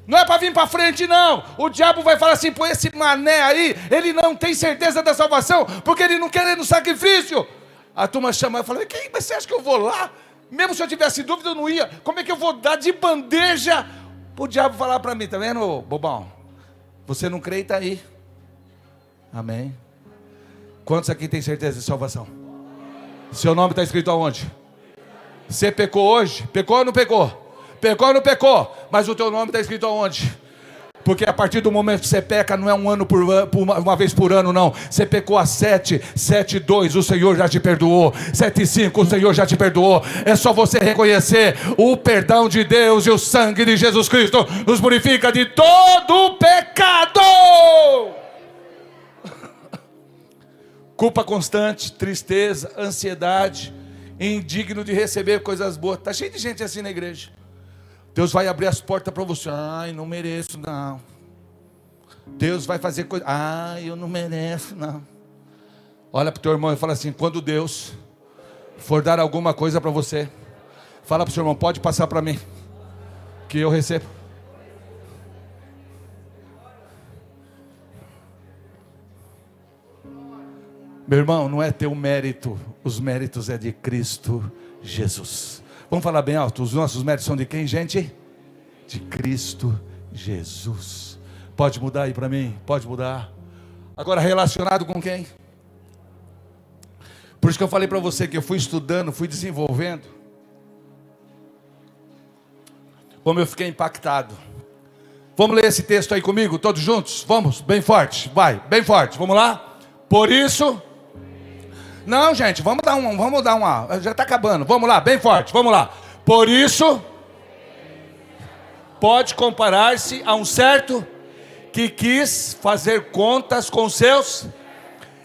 Não é para vir para frente, não. O diabo vai falar assim: pô, esse mané aí, ele não tem certeza da salvação, porque ele não quer ir no sacrifício. A turma chama e fala: mas você acha que eu vou lá? Mesmo se eu tivesse dúvida, eu não ia. Como é que eu vou dar de bandeja para o diabo falar para mim? Tá vendo, bobão? Você não crê e está aí. Amém. Quantos aqui tem certeza de salvação? Seu nome está escrito aonde? Você pecou hoje? Pecou ou não pecou? Pecou ou não pecou? Mas o teu nome está escrito aonde? Porque a partir do momento que você peca, não é uma vez por ano, não. Você pecou a 7:2, o Senhor já te perdoou. 7:5, o Senhor já te perdoou. É só você reconhecer o perdão de Deus, e o sangue de Jesus Cristo nos purifica de todo pecado. Culpa constante, tristeza, ansiedade, indigno de receber coisas boas. Está cheio de gente assim na igreja. Deus vai abrir as portas para você: ai, não mereço, não. Deus vai fazer coisa: ai, eu não mereço, não. Olha para o teu irmão e fala assim: quando Deus for dar alguma coisa para você, fala para o seu irmão: pode passar para mim, que eu recebo. Meu irmão, não é teu mérito, os méritos é de Cristo Jesus. Vamos falar bem alto: os nossos méritos são de quem, gente? De Cristo Jesus. Pode mudar aí para mim? Pode mudar. Agora, relacionado com quem? Por isso que eu falei para você que eu fui estudando, fui desenvolvendo. Como eu fiquei impactado. Vamos ler esse texto aí comigo, todos juntos? Vamos, bem forte, vai, bem forte, vamos lá? Por isso... Não, gente, vamos dar uma, já está acabando, vamos lá, bem forte, vamos lá. Por isso, pode comparar-se a um certo que quis fazer contas com seus,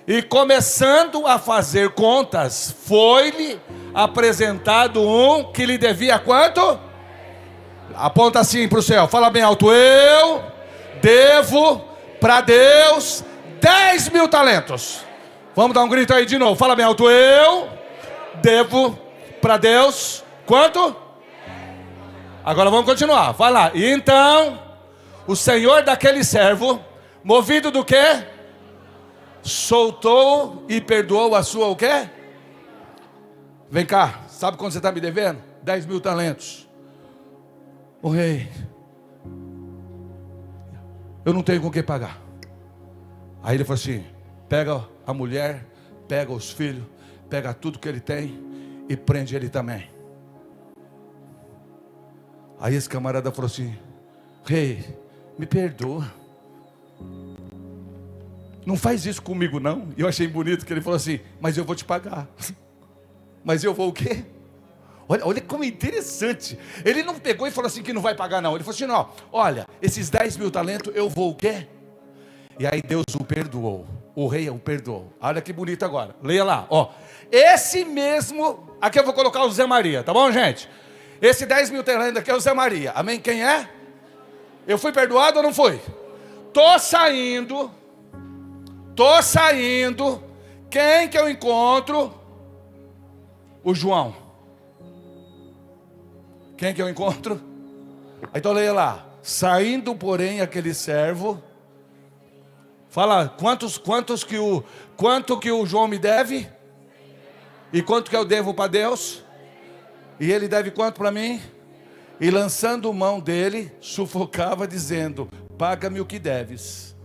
e começando a fazer contas, foi-lhe apresentado um que lhe devia quanto? Aponta assim para o céu, fala bem alto: eu devo para Deus 10.000 talentos. Vamos dar um grito aí de novo. Fala bem alto. Eu devo para Deus quanto? Agora vamos continuar. Vai lá. E então, o senhor daquele servo, movido do quê? Soltou e perdoou a sua o quê? Vem cá. Sabe quanto você está me devendo? 10 mil talentos. O rei, eu não tenho com o que pagar. Aí ele falou assim: pega a mulher, pega os filhos, pega tudo que ele tem e prende ele também. Aí esse camarada falou assim: rei, me perdoa, não faz isso comigo não. E eu achei bonito que ele falou assim: mas eu vou te pagar. Mas eu vou o quê? Olha como é interessante. Ele não pegou e falou assim que não vai pagar não. Ele falou assim: não, olha, esses 10 mil talentos eu vou o quê? E aí Deus o perdoou. O rei o perdoou. Olha que bonito agora. Leia lá, ó. Esse mesmo, aqui eu vou colocar o Zé Maria, tá bom, gente? Esse 10 mil talentos aqui é o Zé Maria. Amém? Quem é? Eu fui perdoado ou não fui? Tô saindo. Quem que eu encontro? O João. Quem que eu encontro? Então leia lá. Saindo, porém, aquele servo. Fala, quanto que o João me deve? E quanto que eu devo para Deus? E ele deve quanto para mim? E lançando mão dele, sufocava, dizendo: paga-me o que deves.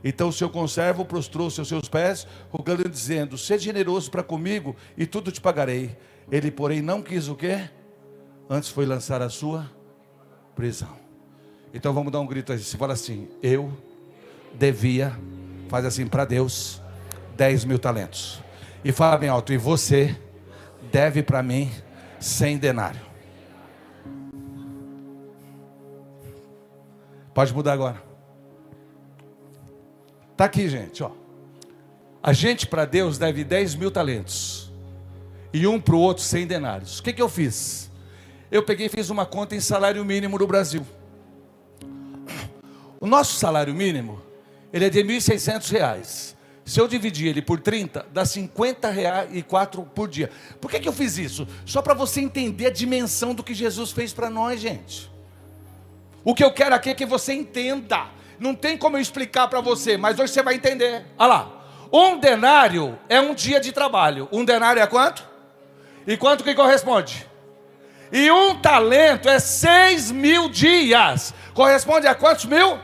Então o seu conservo prostrou-se aos seus pés, rogando, dizendo: sê generoso para comigo, e tudo te pagarei. Ele, porém, não quis o quê? Antes foi lançar a sua prisão. Então vamos dar um grito aí. Você fala assim: eu devia, faz assim para Deus, 10 mil talentos. E fala bem alto: e você deve para mim 100 denários. Pode mudar agora. Está aqui, gente, ó. A gente para Deus deve 10 mil talentos. E um para o outro 100 denários. O que eu fiz? Eu peguei e fiz uma conta em salário mínimo no Brasil. O nosso salário mínimo, ele é de R$1.600. Se eu dividir ele por 30, dá R$50,04 por dia. Por que eu fiz isso? Só para você entender a dimensão do que Jesus fez para nós, gente. O que eu quero aqui é que você entenda. Não tem como eu explicar para você, mas hoje você vai entender. Olha lá. Um denário é um dia de trabalho. Um denário é quanto? E quanto que corresponde? E um talento é 6 mil dias. Corresponde a quantos mil?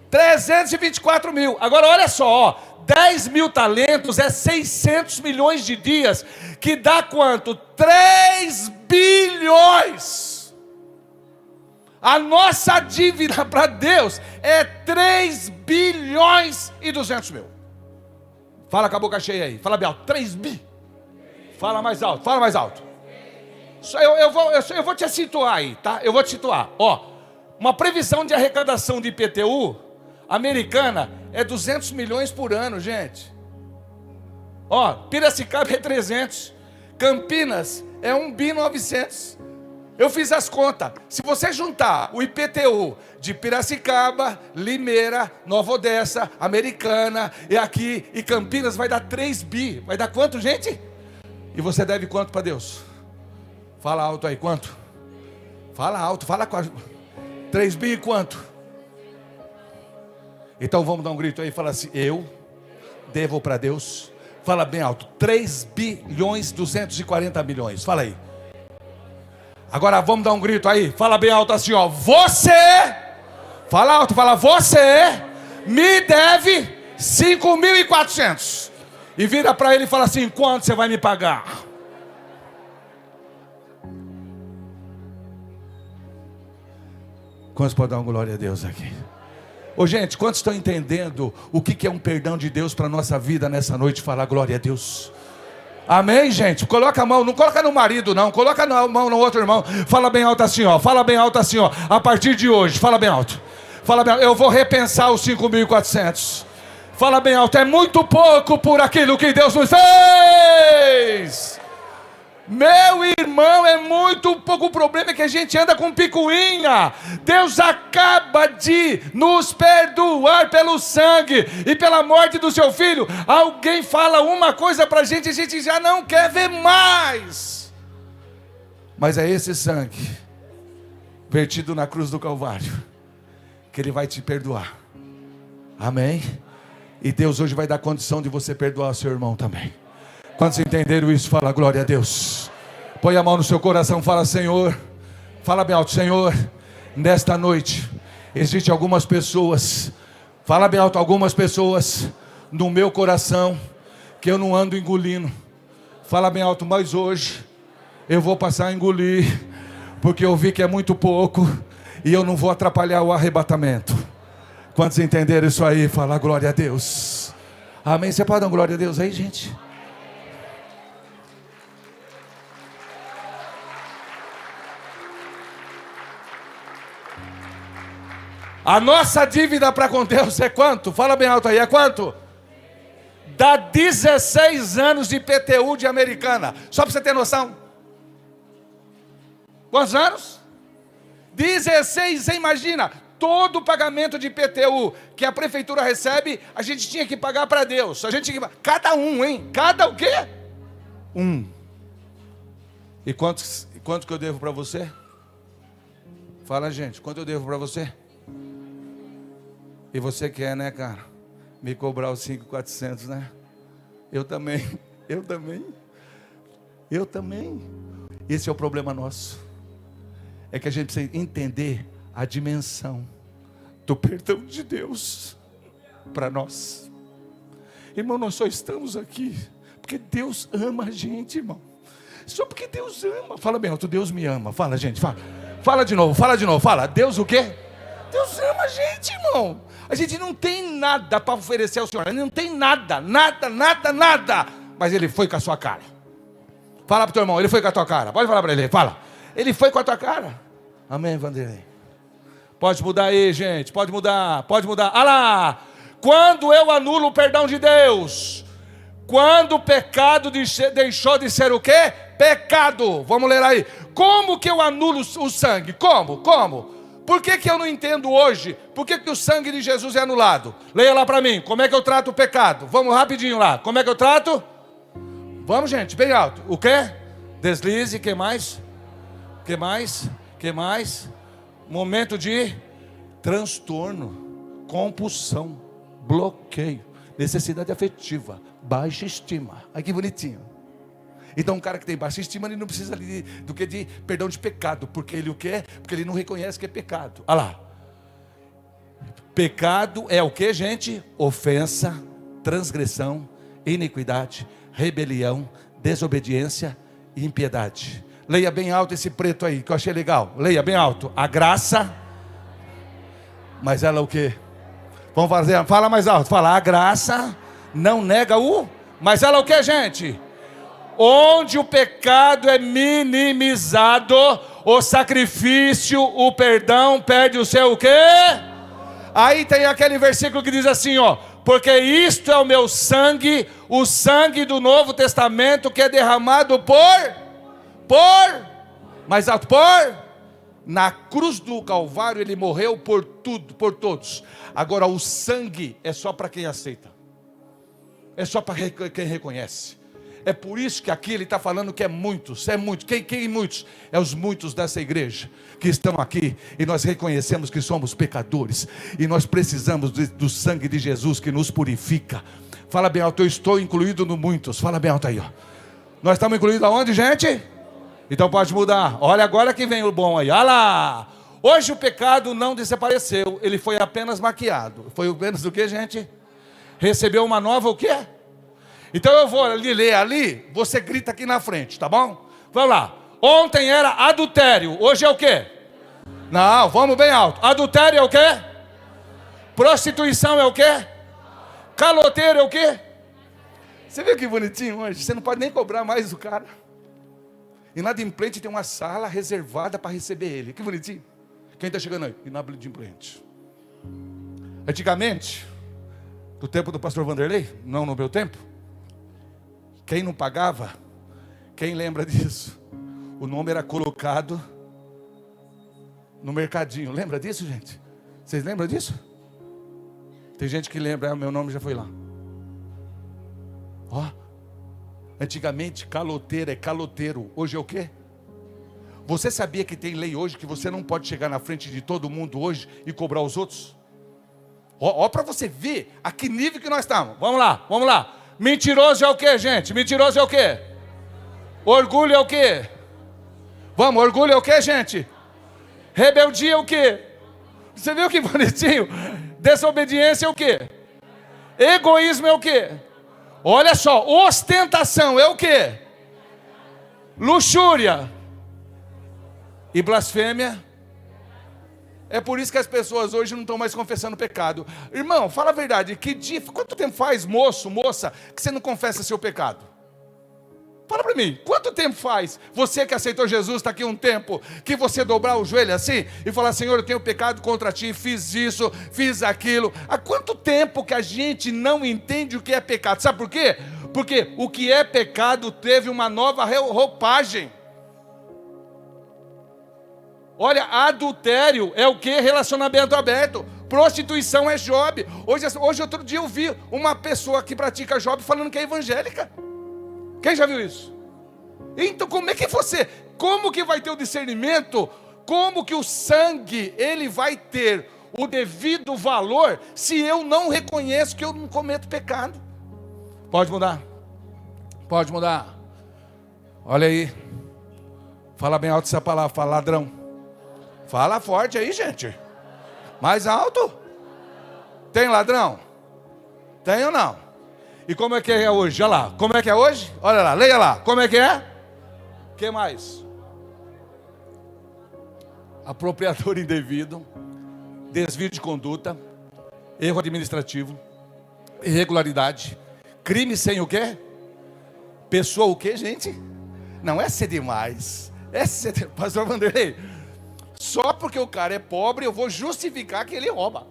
324 mil. Agora olha só, ó, 10 mil talentos é 600 milhões de dias. Que dá quanto? 3 bilhões. A nossa dívida para Deus é 3 bilhões e 200 mil. Fala com a boca cheia aí. Fala bem alto. 3 bi. Fala mais alto. Fala mais alto. Eu vou te situar aí, tá? Eu vou te situar. Ó, uma previsão de arrecadação de IPTU americana é 200 milhões por ano, gente. Ó, Piracicaba é 300. Campinas é 1.900. Eu fiz as contas. Se você juntar o IPTU de Piracicaba, Limeira, Nova Odessa, Americana e aqui e Campinas, vai dar 3 bi. Vai dar quanto, gente? E você deve quanto para Deus? Fala alto aí, quanto? Fala alto, fala com a... 3 bi e quanto? Então vamos dar um grito aí e falar assim: eu devo para Deus. Fala bem alto: 3 bilhões 240 milhões. Fala aí. Agora vamos dar um grito aí. Fala bem alto assim, ó: você, fala alto, fala: você me deve 5.400. E vira para ele e fala assim: quanto você vai me pagar? Quantos podem dar uma glória a Deus aqui? Ô gente, quantos estão entendendo o que é um perdão de Deus para a nossa vida nessa noite? Falar glória a Deus. Amém, gente? Coloca a mão, não coloca no marido não, coloca a mão no outro irmão. Fala bem alto assim, ó. Fala bem alto assim, ó. A partir de hoje, fala bem alto. Fala bem alto. Eu vou repensar os 5.400. Fala bem alto: é muito pouco por aquilo que Deus nos fez. Meu irmão, é muito pouco. O problema é que a gente anda com picuinha. Deus acaba de nos perdoar pelo sangue e pela morte do seu filho. Alguém fala uma coisa pra gente, a gente já não quer ver mais. Mas é esse sangue vertido na cruz do Calvário que Ele vai te perdoar. Amém? E Deus hoje vai dar condição de você perdoar o seu irmão também. Quando vocês entenderam isso, fala glória a Deus. Põe a mão no seu coração, fala Senhor. Fala bem alto, Senhor. Nesta noite, existem algumas pessoas. Fala bem alto, algumas pessoas no meu coração que eu não ando engolindo. Fala bem alto, mas hoje eu vou passar a engolir, porque eu vi que é muito pouco e eu não vou atrapalhar o arrebatamento. Quantos entenderam isso aí? Fala glória a Deus. Amém? Você pode dar glória a Deus aí, gente? A nossa dívida para com Deus é quanto? Fala bem alto aí, é quanto? Dá 16 anos de IPTU de Americana. Só para você ter noção. Quantos anos? 16, você imagina. Todo o pagamento de IPTU que a prefeitura recebe, a gente tinha que pagar para Deus. A gente tinha que... Cada um, hein? Cada o quê? Um. E quanto que eu devo para você? Fala, gente, quanto eu devo para você? E você quer, né, cara? Me cobrar os 5.400, né? Eu também. Esse é o problema nosso. É que a gente precisa entender a dimensão do perdão de Deus para nós. Irmão, nós só estamos aqui porque Deus ama a gente, irmão. Só porque Deus ama. Fala bem alto, Deus me ama. Fala, gente, fala. Fala de novo. Fala, Deus o quê? Deus ama a gente, irmão. A gente não tem nada para oferecer ao Senhor. Não tem nada. Mas Ele foi com a sua cara. Fala para o teu irmão, Ele foi com a tua cara. Pode falar para ele, fala. Ele foi com a tua cara. Amém, Vanderlei? Pode mudar aí, gente. Pode mudar. Ah lá. Quando eu anulo o perdão de Deus. Quando o pecado deixou de ser o quê? Pecado. Vamos ler aí. Como que eu anulo o sangue? Como? Por que eu não entendo hoje? Por que o sangue de Jesus é anulado? Leia lá para mim. Como é que eu trato o pecado? Vamos rapidinho lá. Como é que eu trato? Vamos, gente, bem alto. O quê? Deslize. Que mais? Momento de transtorno, compulsão, bloqueio, necessidade afetiva, baixa estima. Ai, que bonitinho. Então, um cara que tem baixa estima, ele não precisa de perdão de pecado. Porque ele o quê? Porque ele não reconhece que é pecado. Olha lá. Pecado é o que, gente? Ofensa, transgressão, iniquidade, rebelião, desobediência e impiedade. Leia bem alto esse preto aí, que eu achei legal. Leia bem alto. A graça, mas ela o quê? Vamos fazer, fala mais alto. Fala, a graça não nega o... Mas ela o quê, gente? Onde o pecado é minimizado, o sacrifício, o perdão perde o seu o quê? Aí tem aquele versículo que diz assim, ó: porque isto é o meu sangue, o sangue do Novo Testamento que é derramado mais alto, na cruz do Calvário ele morreu por tudo, por todos. Agora o sangue é só para quem aceita, é só para quem reconhece. É por isso que aqui ele está falando que é muitos. Quem muitos? É os muitos dessa igreja que estão aqui. E nós reconhecemos que somos pecadores. E nós precisamos do sangue de Jesus que nos purifica. Fala bem alto, eu estou incluído no muitos. Fala bem alto aí, ó. Nós estamos incluídos aonde, gente? Então pode mudar. Olha agora que vem o bom aí. Olha lá. Hoje o pecado não desapareceu. Ele foi apenas maquiado. Foi apenas o que, gente? Recebeu uma nova o quê? Então eu vou ler ali, você grita aqui na frente, tá bom? Vamos lá. Ontem era adultério, hoje é o quê? Não, vamos bem alto. Adultério é o quê? Prostituição é o quê? Caloteiro é o quê? Você viu que bonitinho hoje? Você não pode nem cobrar mais do cara. Inadimplente tem uma sala reservada para receber ele. Que bonitinho. Quem está chegando aí? Inadimplente. Antigamente, do tempo do pastor Vanderlei, não no meu tempo, quem não pagava, Quem lembra disso? O nome era colocado no mercadinho. Lembra disso, gente? Vocês lembram disso? Tem gente que lembra, meu nome já foi lá. Ó, antigamente caloteiro é caloteiro. Hoje é o quê? Você sabia que tem lei hoje que você não pode chegar na frente de todo mundo hoje e cobrar os outros? Ó, para você ver a que nível que nós estamos. Vamos lá. Mentiroso é o quê, gente? Mentiroso é o quê? Orgulho é o quê? Vamos, orgulho é o quê, gente? Rebeldia é o quê? Você viu que bonitinho? Desobediência é o quê? Egoísmo é o quê? Olha só, ostentação é o quê? Luxúria. E blasfêmia? É por isso que as pessoas hoje não estão mais confessando pecado. Irmão, fala a verdade, quanto tempo faz, moço, moça, que você não confessa seu pecado? Fala para mim, quanto tempo faz, você que aceitou Jesus, está aqui um tempo, que você dobrar o joelho assim, e falar, Senhor, eu tenho pecado contra ti, fiz isso, fiz aquilo. Há quanto tempo que a gente não entende o que é pecado? Sabe por quê? Porque o que é pecado teve uma nova roupagem. Olha, adultério é o que? Relacionamento aberto. Prostituição é job. Hoje outro dia eu vi uma pessoa que pratica job falando que é evangélica. Quem já viu isso? Então como que vai ter o discernimento? Como que o sangue, ele vai ter o devido valor se eu não reconheço que eu não cometo pecado? Pode mudar. Olha aí. Fala bem alto essa palavra, fala ladrão. Fala forte aí, gente. Mais alto. Tem ladrão? Tem ou não? E como é que é hoje? Olha lá. Como é que é hoje? Olha lá, leia lá. Como é que é? O que mais? Apropriador indevido, desvio de conduta, erro administrativo, irregularidade, crime sem o quê? Pessoa o quê, gente? Não é ser demais. Pastor Vanderlei, só porque o cara é pobre, eu vou justificar que ele rouba.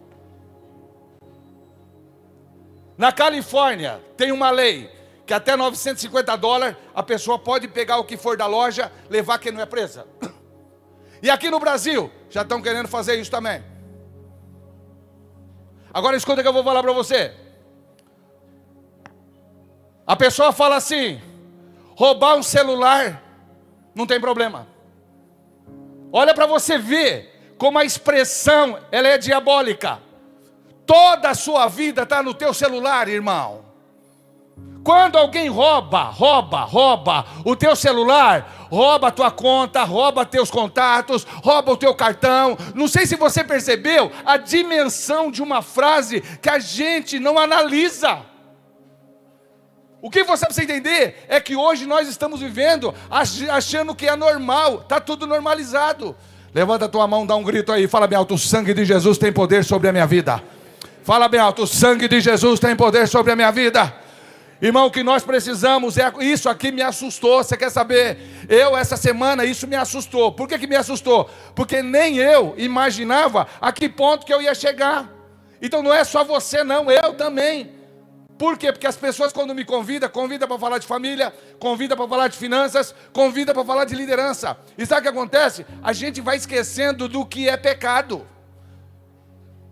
Na Califórnia, tem uma lei que até $950 a pessoa pode pegar o que for da loja, levar quem não é presa. E aqui no Brasil, já estão querendo fazer isso também. Agora escuta que eu vou falar para você. A pessoa fala assim, roubar um celular não tem problema. Olha para você ver como a expressão ela é diabólica. Toda a sua vida está no teu celular, irmão. Quando alguém rouba o teu celular, rouba a tua conta, rouba teus contatos, rouba o teu cartão. Não sei se você percebeu a dimensão de uma frase que a gente não analisa. O que você precisa entender é que hoje nós estamos vivendo achando que é normal, está tudo normalizado. Levanta a tua mão, dá um grito aí, fala bem alto, o sangue de Jesus tem poder sobre a minha vida. Fala bem alto, o sangue de Jesus tem poder sobre a minha vida. Irmão, o que nós precisamos isso aqui me assustou, você quer saber? Essa semana, isso me assustou. Por que me assustou? Porque nem eu imaginava a que ponto que eu ia chegar. Então não é só você não, eu também. Por quê? Porque as pessoas quando me convidam para falar de família, convidam para falar de finanças, convidam para falar de liderança. E sabe o que acontece? A gente vai esquecendo do que é pecado.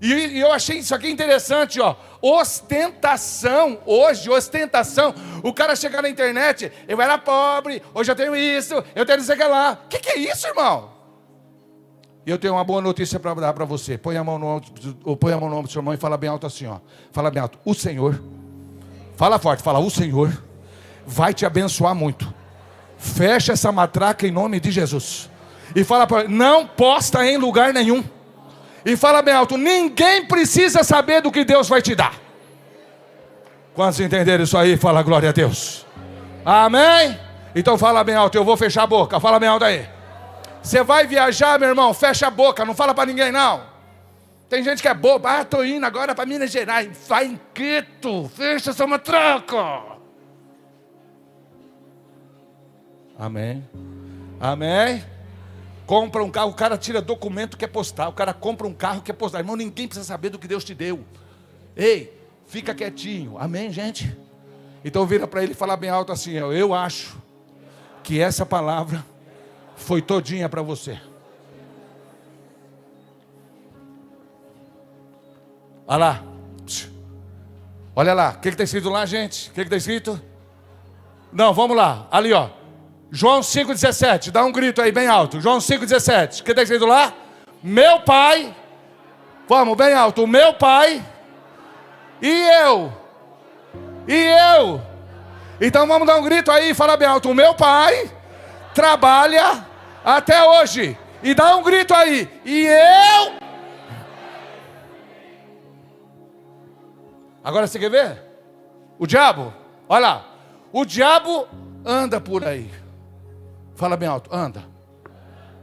E eu achei isso aqui interessante, ó. Ostentação, hoje, o cara chega na internet, eu era pobre, hoje eu tenho isso, eu tenho isso aqui lá. O que é isso, irmão? E eu tenho uma boa notícia para dar para você. Põe a mão no ombro do seu irmão e fala bem alto assim, ó. Fala bem alto, o Senhor, fala forte, fala, o Senhor vai te abençoar muito. Fecha essa matraca em nome de Jesus. E fala para ele, não posta em lugar nenhum. E fala bem alto, ninguém precisa saber do que Deus vai te dar. Quantos entenderam isso aí? Fala glória a Deus. Amém? Então fala bem alto, eu vou fechar a boca. Fala bem alto aí. Você vai viajar, meu irmão, fecha a boca, não fala para ninguém não. Tem gente que é boba, estou indo agora para Minas Gerais. Vai inquieto, fecha essa matraca. Amém? Amém? Compra um carro, o cara tira documento, quer postar. O cara compra um carro, quer postar. Irmão, ninguém precisa saber do que Deus te deu. Ei, fica quietinho. Amém, gente? Então vira para ele e fala bem alto assim, eu acho que essa palavra foi todinha para você. Olha lá. Olha lá. O que está escrito lá, gente? O que está escrito? Não, vamos lá. Ali, ó. João 5,17. Dá um grito aí bem alto. João 5,17. O que está escrito lá? Meu Pai. Vamos, bem alto. O meu Pai. E eu. E eu. Então vamos dar um grito aí e falar bem alto. O meu Pai trabalha até hoje. E dá um grito aí. E eu. Agora você quer ver? O diabo. Olha lá. O diabo anda por aí. Fala bem alto. Anda.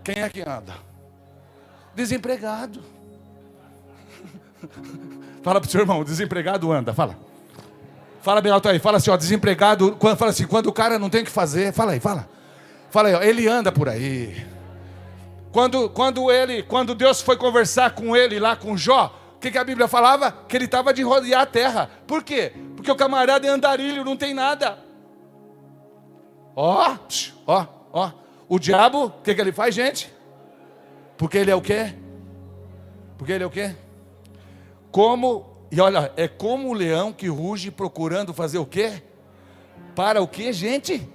Quem é que anda? Desempregado. Fala pro seu irmão. Desempregado anda. Fala. Fala bem alto aí. Fala assim, ó. Desempregado. Fala assim. Quando o cara não tem o que fazer. Fala aí. Fala. Fala aí, ó. Ele anda por aí. Quando Deus foi conversar com ele lá com Jó. O que a Bíblia falava? Que ele estava de rodear a terra. Por quê? Porque o camarada é andarilho, não tem nada. Ó. O diabo, o que ele faz, gente? Porque ele é o quê? Porque ele é o quê? E olha, é como o leão que ruge procurando fazer o quê? Para o quê, gente?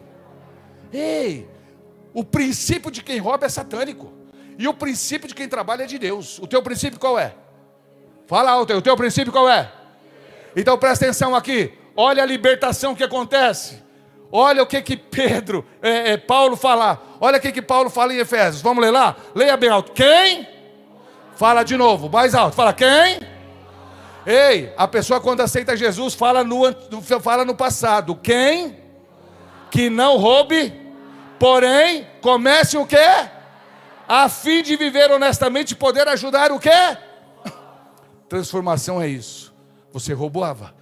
Ei, o princípio de quem rouba é satânico. E o princípio de quem trabalha é de Deus. O teu princípio qual é? Fala alto aí, o teu princípio qual é? Então presta atenção aqui. Olha a libertação que acontece. Olha o que Paulo fala. Olha o que Paulo fala em Efésios. Vamos ler lá? Leia bem alto. Quem? Fala de novo, mais alto. Fala quem? Ei, a pessoa quando aceita Jesus fala no passado. Quem? Que não roube, porém comece o quê? A fim de viver honestamente e poder ajudar o quê? Transformação é isso. Você roubava.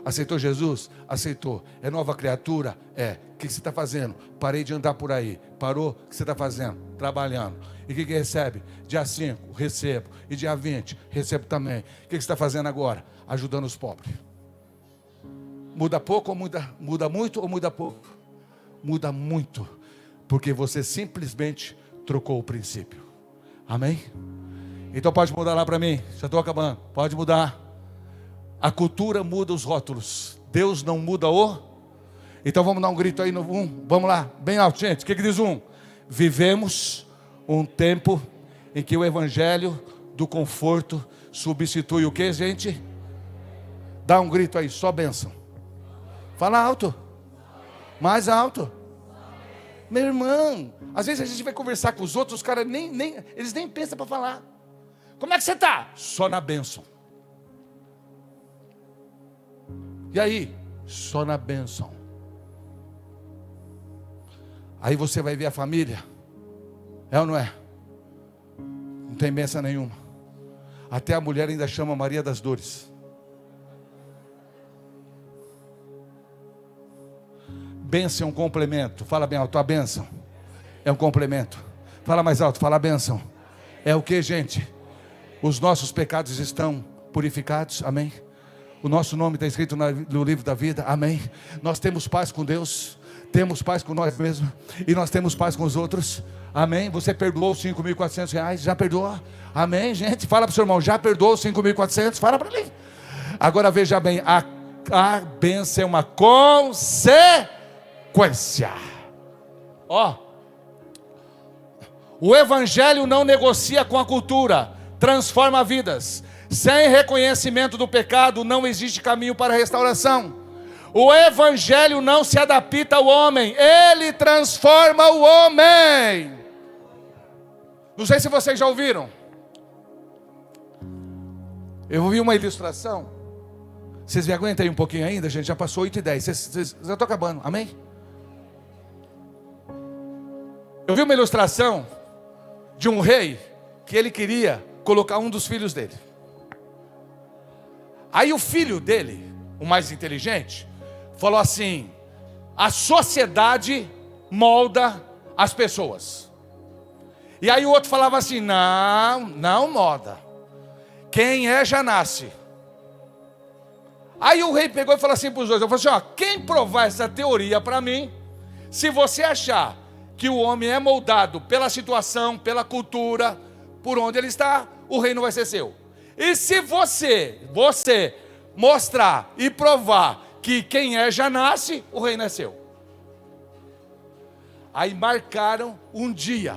Aceitou Jesus? Aceitou. É nova criatura? É. O que você está fazendo? Parei de andar por aí. Parou? O que você está fazendo? Trabalhando. E o que recebe? Dia 5, recebo. E dia 20, recebo também. O que você está fazendo agora? Ajudando os pobres. Muda pouco ou muda muito ou muda pouco? Muda muito. Porque você simplesmente trocou o princípio. Amém? Então pode mudar lá para mim. Já estou acabando. Pode mudar. A cultura muda os rótulos. Deus não muda o. Então vamos dar um grito aí no 1. Vamos lá, bem alto, gente. O que diz 1? Vivemos um tempo em que o evangelho do conforto substitui o que, gente? Dá um grito aí, só bênção. Fala alto. Mais alto. Meu irmão, às vezes a gente vai conversar com os outros, os caras eles nem pensam para falar. Como é que você está? Só na bênção. E aí? Só na bênção. Aí você vai ver a família. É ou não é? Não tem bênção nenhuma. Até a mulher ainda chama Maria das Dores. Bênção é um complemento. Fala bem alto, a bênção é um complemento. Fala mais alto, fala a bênção. É o que, gente? Os nossos pecados estão purificados, amém? O nosso nome está escrito no livro da vida, amém? Nós temos paz com Deus, temos paz com nós mesmos, e nós temos paz com os outros, amém? Você perdoou os R$5.400? Já perdoou? Amém, gente? Fala para o seu irmão, já perdoou os 5.400? Fala para mim. Agora veja bem, a bênção é uma consequência. Ó, o evangelho não negocia com a cultura, transforma vidas. Sem reconhecimento do pecado não existe caminho para a restauração. O evangelho não se adapta ao homem, ele transforma o homem. Não sei se vocês já ouviram. Eu ouvi uma ilustração. Vocês me aguentam aí um pouquinho ainda, gente? Já passou 8h10. Vocês já estão acabando, amém? Eu vi uma ilustração de um rei que ele queria colocar um dos filhos dele. Aí o filho dele, o mais inteligente, falou assim: a sociedade molda as pessoas. E aí o outro falava assim: não molda. Quem é já nasce. Aí o rei pegou e falou assim para os dois: eu falei assim, ó, quem provar essa teoria para mim, Se você achar que o homem é moldado pela situação, pela cultura, por onde ele está, o reino vai ser seu. E se você mostrar e provar que quem é já nasce, o reino é seu. Aí marcaram um dia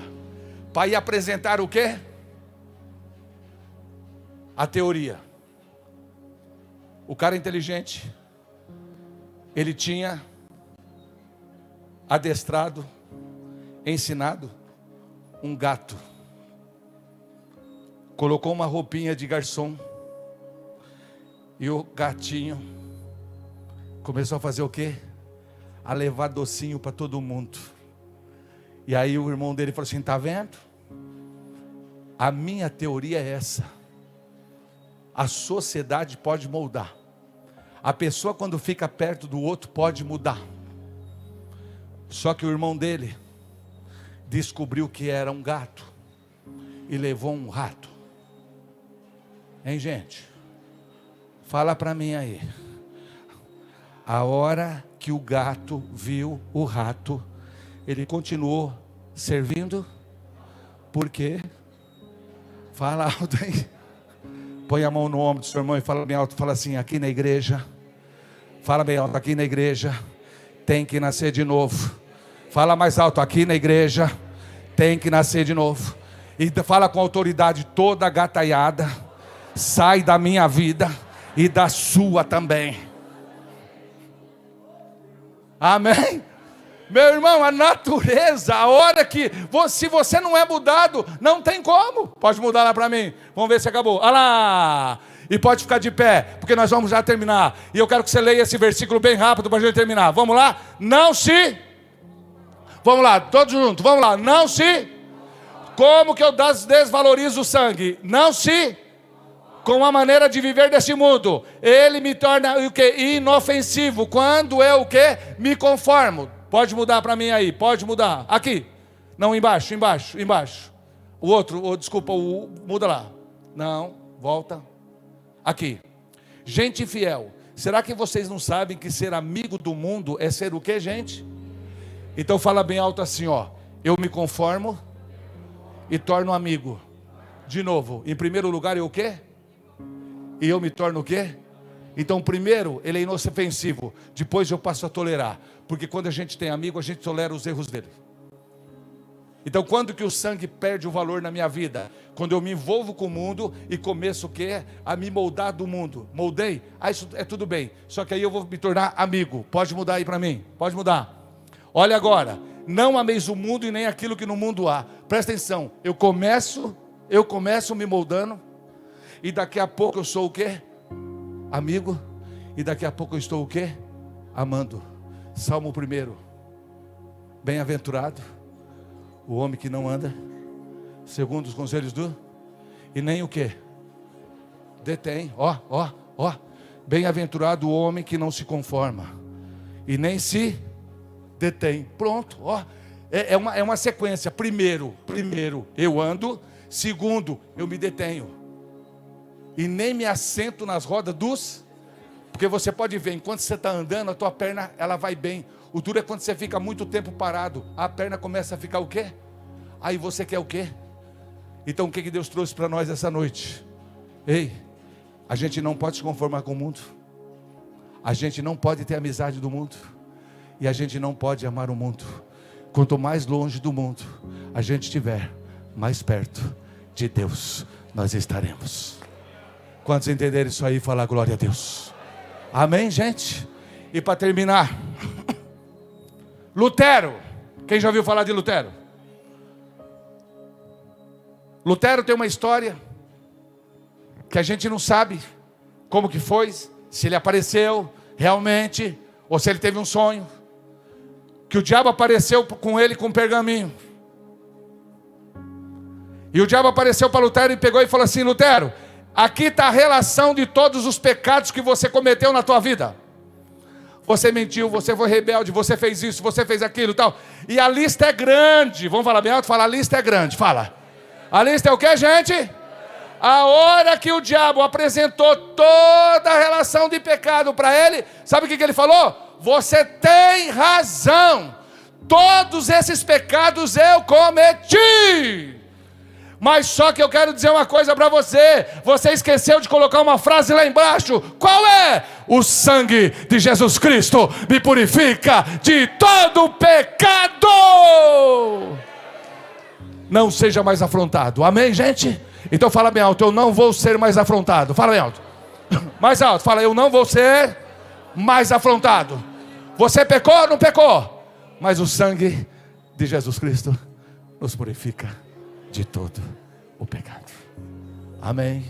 para ir apresentar o quê? A teoria. O cara inteligente, ele tinha adestrado, ensinado um gato. Colocou uma roupinha de garçom. E o gatinho começou a fazer o quê? A levar docinho para todo mundo. E aí o irmão dele falou assim: tá vendo? A minha teoria é essa. A sociedade pode moldar. A pessoa, quando fica perto do outro, pode mudar. Só que o irmão dele descobriu que era um gato e levou um rato. Hein, gente? Fala para mim aí. A hora que o gato viu o rato, ele continuou servindo. Por quê? Fala alto aí. Põe a mão no ombro do seu irmão e fala bem alto. Fala assim: aqui na igreja. Fala bem alto: aqui na igreja tem que nascer de novo. Fala mais alto: aqui na igreja tem que nascer de novo. E fala com autoridade toda gataiada: sai da minha vida e da sua também. Amém? Meu irmão, a natureza, a hora que, se você não é mudado, não tem como. Pode mudar lá para mim, vamos ver se acabou. Olha lá, e pode ficar de pé, porque nós vamos já terminar. E eu quero que você leia esse versículo bem rápido para a gente terminar. Vamos lá? Vamos lá, todos juntos, vamos lá. Como que eu desvalorizo o sangue? Com a maneira de viver desse mundo. Ele me torna o quê? Inofensivo. Quando eu o quê? Me conformo. Pode mudar para mim aí, pode mudar. Aqui. Não, embaixo. O outro, desculpa, muda lá. Não, volta. Aqui. Gente fiel. Será que vocês não sabem que ser amigo do mundo é ser o quê, gente? Então fala bem alto assim, ó. Eu me conformo e torno amigo. De novo, em primeiro lugar eu o quê? E eu me torno o quê? Então primeiro ele é inofensivo, depois eu passo a tolerar. Porque quando a gente tem amigo, a gente tolera os erros dele. Então quando que o sangue perde o valor na minha vida? Quando eu me envolvo com o mundo e começo o quê? A me moldar do mundo. Moldei? Isso é tudo bem. Só que aí eu vou me tornar amigo. Pode mudar aí para mim? Pode mudar. Olha agora. Não ameis o mundo e nem aquilo que no mundo há. Presta atenção. Eu começo me moldando. E daqui a pouco eu sou o quê? Amigo. E daqui a pouco eu estou o quê? Amando. Salmo 1. Bem-aventurado o homem que não anda segundo os conselhos e nem o quê? Detém. Ó. Bem-aventurado o homem que não se conforma e nem se detém. Pronto, ó. É uma sequência. Primeiro eu ando. Segundo, eu me detenho. E nem me assento nas rodas dos... Porque você pode ver, enquanto você está andando, a tua perna, ela vai bem. O duro é quando você fica muito tempo parado. A perna começa a ficar o quê? Aí você quer o quê? Então o que Deus trouxe para nós essa noite? Ei, a gente não pode se conformar com o mundo. A gente não pode ter amizade do mundo. E a gente não pode amar o mundo. Quanto mais longe do mundo a gente estiver, mais perto de Deus nós estaremos. Quantos entenderem isso aí, falar glória a Deus? Amém, gente? E para terminar, Lutero. Quem já ouviu falar de Lutero? Lutero tem uma história que a gente não sabe como que foi, se ele apareceu realmente, ou se ele teve um sonho. Que o diabo apareceu com ele com um pergaminho. E o diabo apareceu para Lutero e pegou e falou assim: Lutero, aqui está a relação de todos os pecados que você cometeu na tua vida. Você mentiu, você foi rebelde, você fez isso, você fez aquilo e tal. E a lista é grande. Vamos falar bem alto? Fala, a lista é grande, fala. A lista é o que, gente? A hora que o diabo apresentou toda a relação de pecado para ele, sabe o que ele falou? Você tem razão. Todos esses pecados eu cometi. Mas só que eu quero dizer uma coisa para você. Você esqueceu de colocar uma frase lá embaixo. Qual é? O sangue de Jesus Cristo me purifica de todo pecado. Não seja mais afrontado. Amém, gente? Então fala bem alto. Eu não vou ser mais afrontado. Fala bem alto. Mais alto. Fala, eu não vou ser mais afrontado. Você pecou ou não pecou? Mas o sangue de Jesus Cristo nos purifica de todo o pecado. Amém.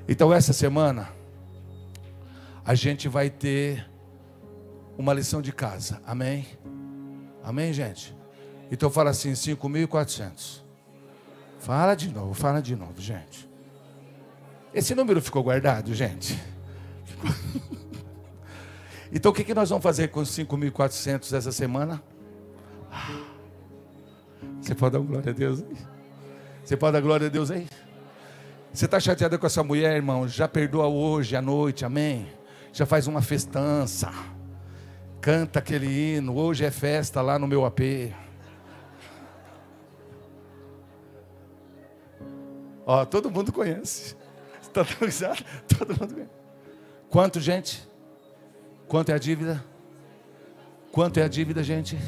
Então essa semana a gente vai ter uma lição de casa. Amém. Amém, gente. Então fala assim, 5.400. Fala de novo, gente. Esse número ficou guardado, gente? Então o que nós vamos fazer com os 5.400 essa semana? Você pode dar glória a Deus aí? Você pode dar glória a Deus aí? Você está chateado com essa mulher, irmão? Já perdoa hoje à noite, amém? Já faz uma festança. Canta aquele hino. Hoje é festa lá no meu AP. Ó, todo mundo conhece. Está dando risada? Todo mundo conhece. Quanto, gente? Quanto é a dívida? Quanto é a dívida, gente?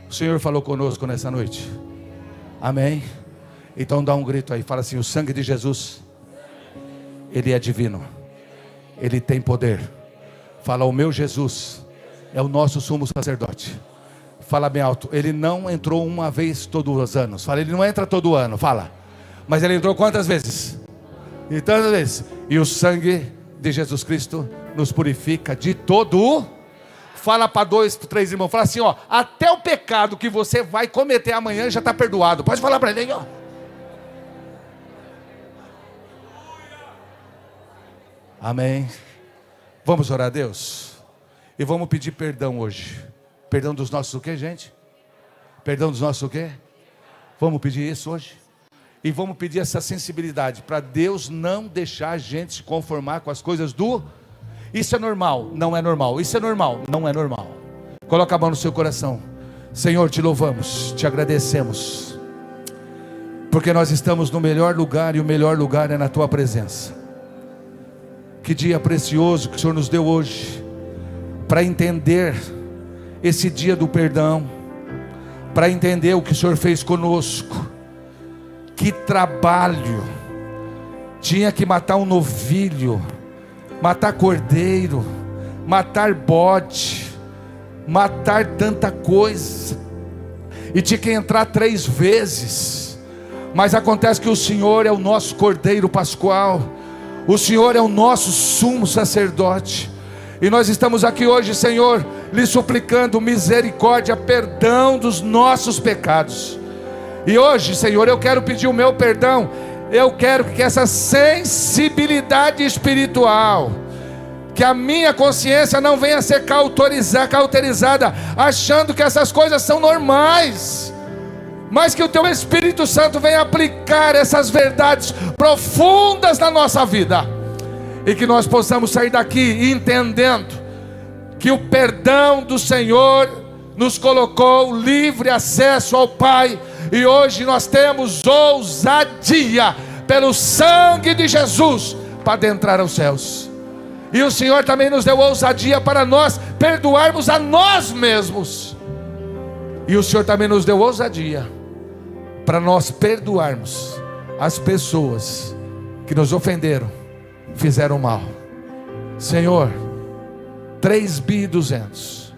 O Senhor falou conosco nessa noite. Amém? Então dá um grito aí. Fala assim, o sangue de Jesus, Ele é divino. Ele tem poder. Fala, o meu Jesus é o nosso sumo sacerdote. Fala bem alto. Ele não entrou uma vez todos os anos. Fala, Ele não entra todo ano. Fala. Mas Ele entrou quantas vezes? E tantas vezes. E o sangue de Jesus Cristo nos purifica de todo. Fala para 2, 3 irmãos. Fala assim, ó. Até o pecado que você vai cometer amanhã já está perdoado. Pode falar para ele aí, ó. Amém. Vamos orar a Deus. E vamos pedir perdão hoje. Perdão dos nossos o quê, gente? Perdão dos nossos o quê? Vamos pedir isso hoje? E vamos pedir essa sensibilidade para Deus não deixar a gente se conformar com as coisas do... Isso é normal, não é normal. Isso é normal, não é normal. Coloca a mão no seu coração. Senhor, te louvamos, te agradecemos, porque nós estamos no melhor lugar, e o melhor lugar é na tua presença. Que dia precioso que o Senhor nos deu hoje, para entender esse dia do perdão, para entender o que o Senhor fez conosco. Que trabalho, tinha que matar um novilho, matar cordeiro, matar bode, matar tanta coisa, e tinha que entrar 3 vezes, mas acontece que o Senhor é o nosso cordeiro pascual, o Senhor é o nosso sumo sacerdote, e nós estamos aqui hoje, Senhor, lhe suplicando misericórdia, perdão dos nossos pecados. E hoje, Senhor, eu quero pedir o meu perdão. Eu quero que essa sensibilidade espiritual, que a minha consciência não venha a ser cauterizada, achando que essas coisas são normais, mas que o Teu Espírito Santo venha aplicar essas verdades profundas na nossa vida, e que nós possamos sair daqui entendendo que o perdão do Senhor nos colocou livre acesso ao Pai, e hoje nós temos ousadia pelo sangue de Jesus para adentrar aos céus. E o Senhor também nos deu ousadia para nós perdoarmos a nós mesmos. E o Senhor também nos deu ousadia para nós perdoarmos as pessoas que nos ofenderam, fizeram mal. Senhor, 3.200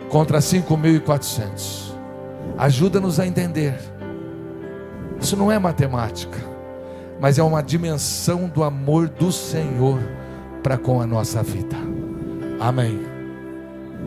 contra 5.400. Ajuda-nos a entender. Isso não é matemática, mas é uma dimensão do amor do Senhor para com a nossa vida. Amém.